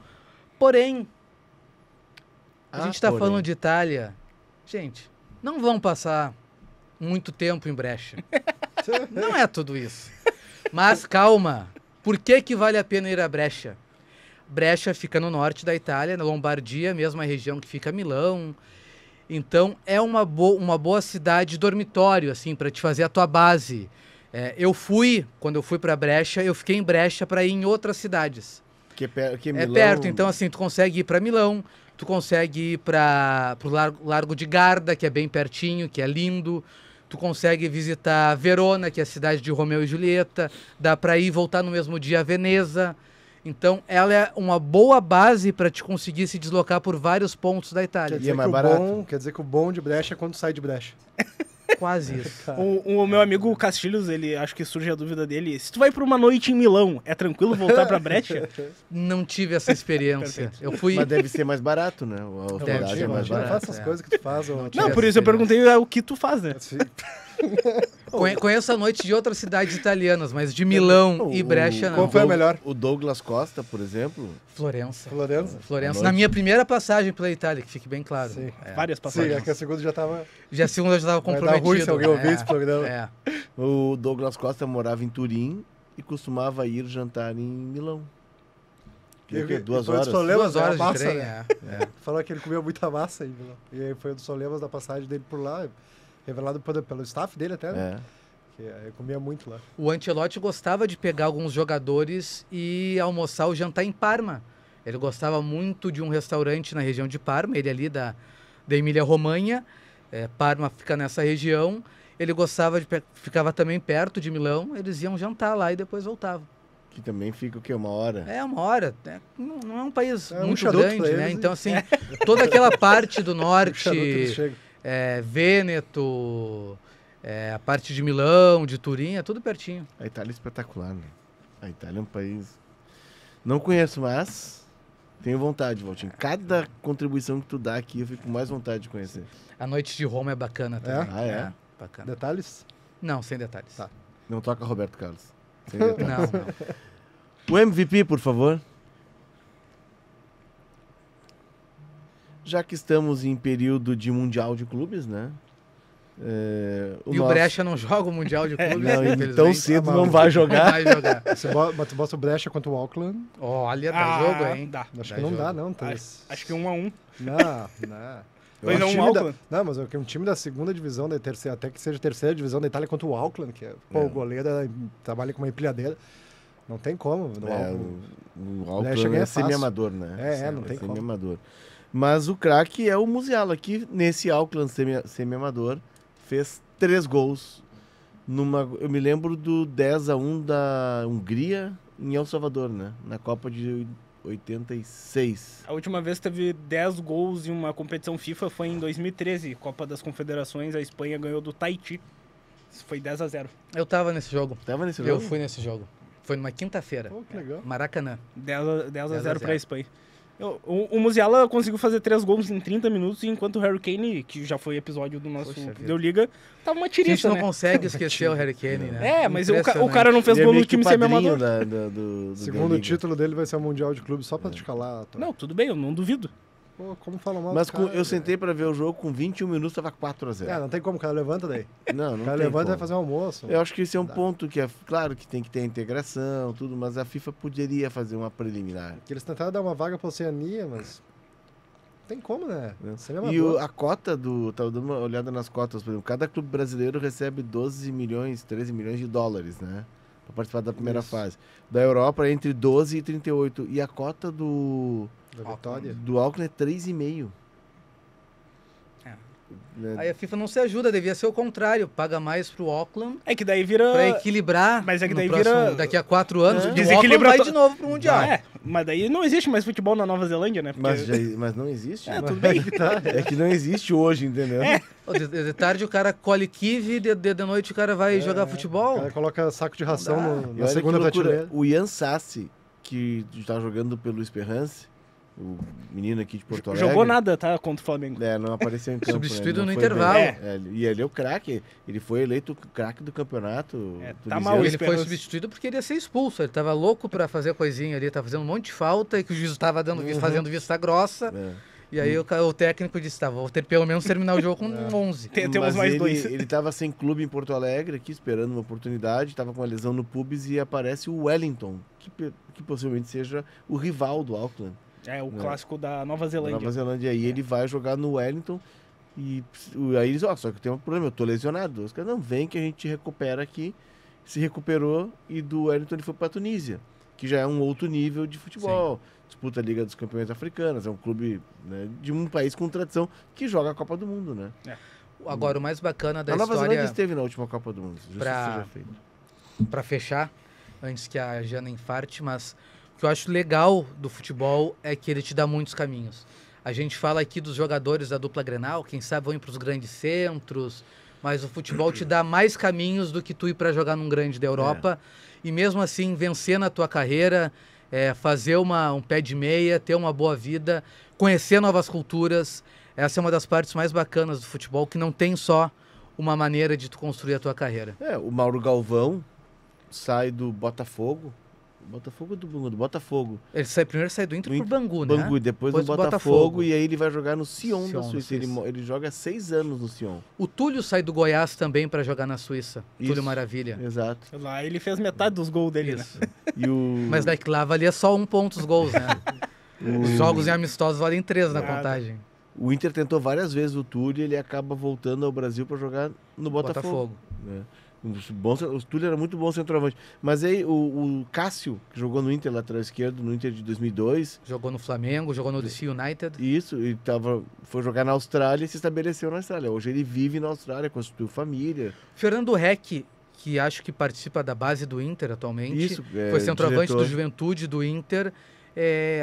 Porém, a gente está falando de Itália. Gente, não vão passar muito tempo em Brescia. Não é tudo isso. Mas calma. Por que vale a pena ir a Brescia? Brescia fica no norte da Itália, na Lombardia, mesma região que fica Milão. Então é uma boa cidade dormitório, assim, para te fazer a tua base. Quando eu fui para Brescia, eu fiquei em Brescia para ir em outras cidades. Que É perto, então assim, tu consegue ir para Milão, tu consegue ir para o Largo de Garda, que é bem pertinho, que é lindo. Tu consegue visitar Verona, que é a cidade de Romeu e Julieta. Dá para ir e voltar no mesmo dia a Veneza. Então, ela é uma boa base para te conseguir se deslocar por vários pontos da Itália. Quer dizer que o bom de Brescia é quando sai de Brescia. Quase isso. O meu amigo Castilhos, ele acho que surge a dúvida dele. Se tu vai pra uma noite em Milão, é tranquilo voltar pra Brescia? Não tive essa experiência. Eu fui... Mas deve ser mais barato, né? A hospedagem é mais barata. Faz essas coisas que tu faz. Não, por isso eu perguntei o que tu faz, né? Conheço a noite de outras cidades italianas, mas de Milão e Brescia não. Qual foi a melhor? O Douglas Costa, por exemplo. Florença. Florença. Na minha primeira passagem pela Itália, que fique bem claro. Sim. Várias Sim, passagens. é que a segunda já tava... Já a segunda eu já estava Vai dar comprometido. ruim se alguém ouvir esse programa. O Douglas Costa morava em Turim e costumava ir jantar em Milão. Que 2 horas? 2 horas de massa, trem, né? Falou que ele comeu muita massa aí, Milão. E aí foi um dos problemas da passagem dele por lá, revelado pelo staff dele até, né? Que eu comia muito lá. O Ancelotti gostava de pegar alguns jogadores e almoçar ou jantar em Parma. Ele gostava muito de um restaurante na região de Parma, ele ali da Emília-Romanha. Parma fica nessa região. Ele ficava também perto de Milão, eles iam jantar lá e depois voltavam. Que também fica o quê? 1 hora? É, 1 hora. Não é um país muito charuto grande, né? eles, Então, assim, toda aquela parte do norte, chega. Vêneto, a parte de Milão, de Turim, é tudo pertinho. A Itália é espetacular, né? A Itália é um país... Não conheço, mas tenho vontade, Valtinho. Cada contribuição que tu dá aqui, eu fico com mais vontade de conhecer. A noite de Roma é bacana também. Ah, é? Bacana. Detalhes? Não, sem detalhes. Tá. Não toca Roberto Carlos. O MVP, por favor. Já que estamos em período de Mundial de Clubes, né? O Brecha não joga o Mundial de Clubes, tão cedo não vai jogar. Vai jogar. Tu bota o Brecha contra o Auckland. Olha, dá jogo, hein? Acho que não dá, não. Acho que 1-1. Não. Mas é um Auckland. Não, mas é um time da segunda divisão, da terceira, até que seja a terceira divisão da Itália contra o Auckland, que o goleiro trabalha com uma empilhadeira. Não tem como. O Auckland é semi-amador, né? Não tem como. Semi-amador. Mas o craque é o Musiala, que nesse Auckland semi-amador fez 3 gols. Eu me lembro do 10-1 da Hungria em El Salvador, né? Na Copa de 86. A última vez teve 10 gols em uma competição FIFA foi em 2013, Copa das Confederações, a Espanha ganhou do Tahiti. Foi 10-0. Eu tava nesse jogo. Eu Eu fui nesse jogo. Foi numa quinta-feira. Que legal. Maracanã. 10-0 pra Espanha. O Musiala conseguiu fazer 3 gols em 30 minutos, enquanto o Harry Kane, que já foi episódio do nosso Deu Liga, tava uma tiriça, A gente não consegue esquecer o Harry Kane, né? Mas o cara não fez gol no time semi-amador. Segundo título dele vai ser o Mundial de Clube, só pra te calar. Não, tudo bem, eu não duvido. Pô, como fala mal Mas cara, eu sentei pra ver o jogo, com 21 minutos tava 4-0. Não tem como, o cara levanta daí. Não o cara levanta e vai fazer um almoço. Eu acho que esse é um ponto que claro que tem que ter integração, tudo, mas a FIFA poderia fazer uma preliminar. Eles tentaram dar uma vaga pra Oceania, mas não tem como, né? E a cota tava dando uma olhada nas cotas, por exemplo, cada clube brasileiro recebe 12 milhões, 13 milhões de dólares, né? Pra participar da primeira fase. Da Europa é entre 12 e 38. E a cota do Auckland é 3,5. Aí a FIFA não se ajuda, devia ser o contrário, paga mais pro Auckland. É que daí vira... Pra equilibrar. Mas é que daí vira... Daqui a 4 anos, o desequilibra Auckland vai de novo pro Mundial. Mas daí não existe mais futebol na Nova Zelândia, né? Porque... Mas não existe? Tudo bem. É que não existe hoje, entendeu? De tarde o cara colhe kiwi, de noite o cara vai jogar futebol. O cara coloca saco de ração na segunda prateleira. O Ian Sassi, que tá jogando pelo Esperance, o menino aqui de Porto Alegre. Jogou nada, tá? Contra o Flamengo. Não apareceu em campo. Substituído no intervalo. E ele é o craque. Ele foi eleito o craque do campeonato. Tá mal. Ele foi substituído porque ele ia ser expulso. Ele tava louco pra fazer coisinha ali. Tava fazendo um monte de falta e que o juiz tava fazendo vista grossa. E aí o técnico disse, vou ter pelo menos terminar o jogo com 11. Temos mais 2. Ele tava sem clube em Porto Alegre, aqui esperando uma oportunidade, tava com uma lesão no pubis e aparece o Wellington, que possivelmente seja o rival do Auckland. O clássico da Nova Zelândia. E aí ele vai jogar no Wellington e aí eles, só que tem um problema, eu tô lesionado. Os caras, não, vem que a gente recupera aqui. Se recuperou e do Wellington ele foi pra Tunísia, que já é um outro nível de futebol. Sim. Disputa a Liga dos Campeões Africanos, é um clube, né, de um país com tradição que joga a Copa do Mundo, né? Agora, o mais bacana da história... A Nova Zelândia esteve na última Copa do Mundo, Pra fechar, antes que a Jana infarte, mas o que eu acho legal do futebol é que ele te dá muitos caminhos. A gente fala aqui dos jogadores da dupla Grenal, quem sabe vão ir para os grandes centros, mas o futebol te dá mais caminhos do que tu ir para jogar num grande da Europa. E mesmo assim, vencer na tua carreira, fazer um pé de meia, ter uma boa vida, conhecer novas culturas. Essa é uma das partes mais bacanas do futebol, que não tem só uma maneira de tu construir a tua carreira. O Mauro Galvão sai do Botafogo. Do Botafogo. Ele primeiro sai do Inter pro Bangu, né? Bangu, depois do Botafogo, e aí ele vai jogar no Sion da Suíça. Ele joga 6 anos no Sion. O Túlio sai do Goiás também para jogar na Suíça. Túlio Maravilha. Exato. Lá ele fez metade dos gols dele, né? Mas daqui lá valia só 1 ponto os gols, né? Os jogos em amistosos valem 3 na contagem. O Inter tentou várias vezes o Túlio e ele acaba voltando ao Brasil para jogar no Botafogo. O Túlio era muito bom centroavante. Mas aí o Cássio, que jogou no Inter, lateral esquerdo, no Inter de 2002. Jogou no Flamengo, jogou no DC United. Isso, e foi jogar na Austrália e se estabeleceu na Austrália. Hoje ele vive na Austrália, constituiu família. Fernando Reck, que acho que participa da base do Inter atualmente. Isso, foi centroavante do Juventude do Inter.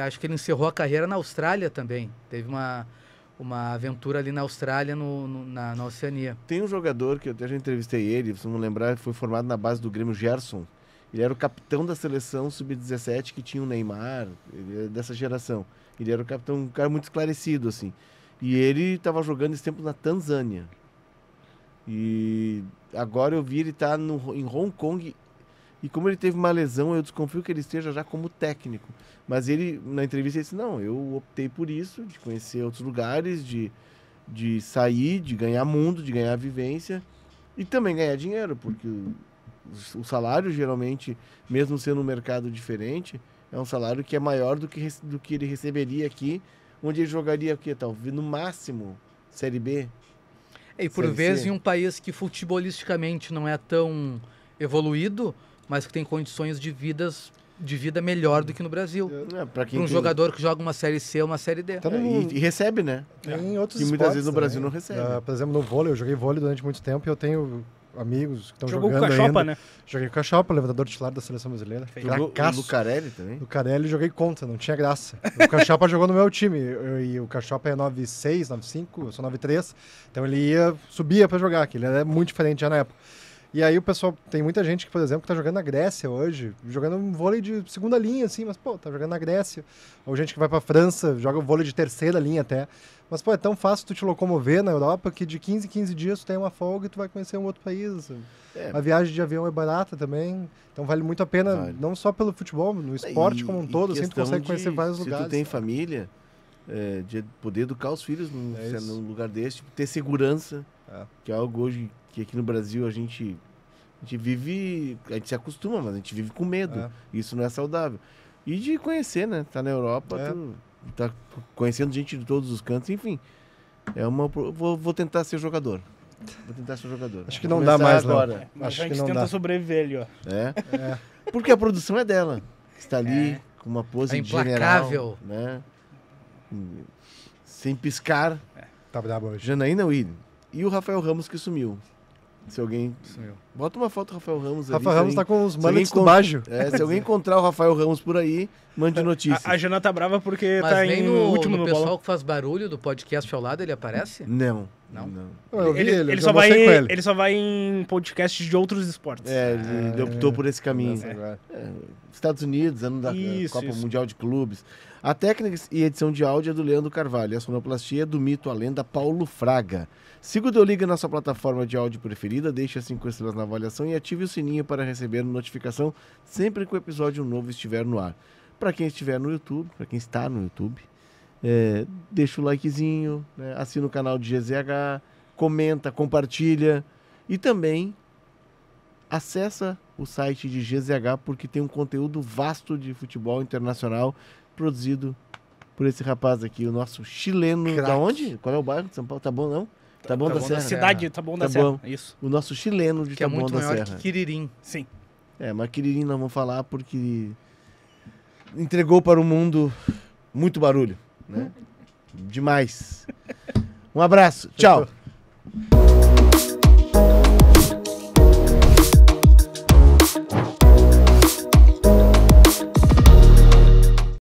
Acho que ele encerrou a carreira na Austrália também. Teve uma aventura ali na Austrália, na Oceania. Tem um jogador que eu até já entrevistei ele, se não lembrar, foi formado na base do Grêmio, Gerson. Ele era o capitão da seleção sub-17 que tinha o Neymar, ele é dessa geração. Ele era o capitão, um cara muito esclarecido, assim. E ele estava jogando esse tempo na Tanzânia. E agora eu vi ele tá em Hong Kong. E como ele teve uma lesão, eu desconfio que ele esteja já como técnico. Mas ele, na entrevista, ele disse, não, eu optei por isso, de conhecer outros lugares, de sair, de ganhar mundo, de ganhar vivência e também ganhar dinheiro, porque o salário, geralmente, mesmo sendo um mercado diferente, é um salário que é maior do que ele receberia aqui, onde ele jogaria aqui, talvez, no máximo, Série B. E por vezes, em um país que futebolisticamente não é tão evoluído, mas que tem condições de vida melhor do que no Brasil. Para um jogador que joga uma Série C ou uma Série D. E recebe, né? Tem outros que muitas vezes no Brasil não recebe. Por exemplo, no vôlei, eu joguei vôlei durante muito tempo e eu tenho amigos que estão jogando com o Cachopa, ainda. né? Joguei com o Cachopa, levantador titular da seleção brasileira. O Lucarelli também? O Lucarelli joguei contra, não tinha graça. O Cachopa jogou no meu time. E o Cachopa é 9'6", 9'5", eu sou 9'3". Então ele subia pra jogar, que ele era muito diferente já na época. E aí o pessoal, tem muita gente que, por exemplo, que tá jogando na Grécia hoje, jogando um vôlei de segunda linha, assim, mas, pô, tá jogando na Grécia. Ou gente que vai pra França, joga um vôlei de terceira linha até. Mas, pô, é tão fácil tu te locomover na Europa que de 15 em 15 dias tu tem uma folga e tu vai conhecer um outro país. Assim. A viagem de avião é barata também, então vale muito a pena, não só pelo futebol, no esporte como um todo, assim, tu consegue conhecer vários lugares. Se tu tem família, de poder educar os filhos num lugar desse, tipo, ter segurança, que é algo hoje que aqui no Brasil a gente vive, a gente se acostuma, mas a gente vive com medo. Isso não é saudável. E de conhecer, né? Tá na Europa, tu tá conhecendo gente de todos os cantos, enfim. Vou tentar ser jogador. Acho que não dá mais agora. Acho a gente tenta sobreviver ali, ó. Porque a produção é dela. Está ali com uma pose implacável, general, né? Sem piscar. Tá brabo hoje. Janaína William. E o Rafael Ramos que sumiu. Se alguém... Bota uma foto do Rafael Ramos ali. Rafael Ramos tá com os manetes do Baggio. Se alguém encontrar o Rafael Ramos por aí, mande notícia. A Jana tá brava porque mas tá nem em último no pessoal bolão. que faz barulho do podcast ao lado, ele aparece? Não. Eu vi ele só vai em podcasts de outros esportes. Ele optou por esse caminho. Estados Unidos, ano da Copa Mundial de Clubes. A técnica e edição de áudio é do Leandro Carvalho. E a sonoplastia é do mito, a lenda Paulo Fraga. Siga o Deu Liga na sua plataforma de áudio preferida, deixe as 5 estrelas na avaliação e ative o sininho para receber notificação sempre que o episódio novo estiver no ar. Para quem estiver no YouTube, para quem está no YouTube, deixa o likezinho, né? Assina o canal de GZH, comenta, compartilha e também acessa o site de GZH porque tem um conteúdo vasto de futebol internacional produzido por esse rapaz aqui, o nosso chileno. Crack. Da onde? Qual é o bairro de São Paulo? Tá bom, não? Tá bom da Serra. Cidade, tá bom da Serra. Isso. O nosso chileno de que é Taboão muito da maior Serra. que Quiririm. Sim. Mas Quiririm não vamos falar porque entregou para o mundo muito barulho, né? Demais. Um abraço. Tchau.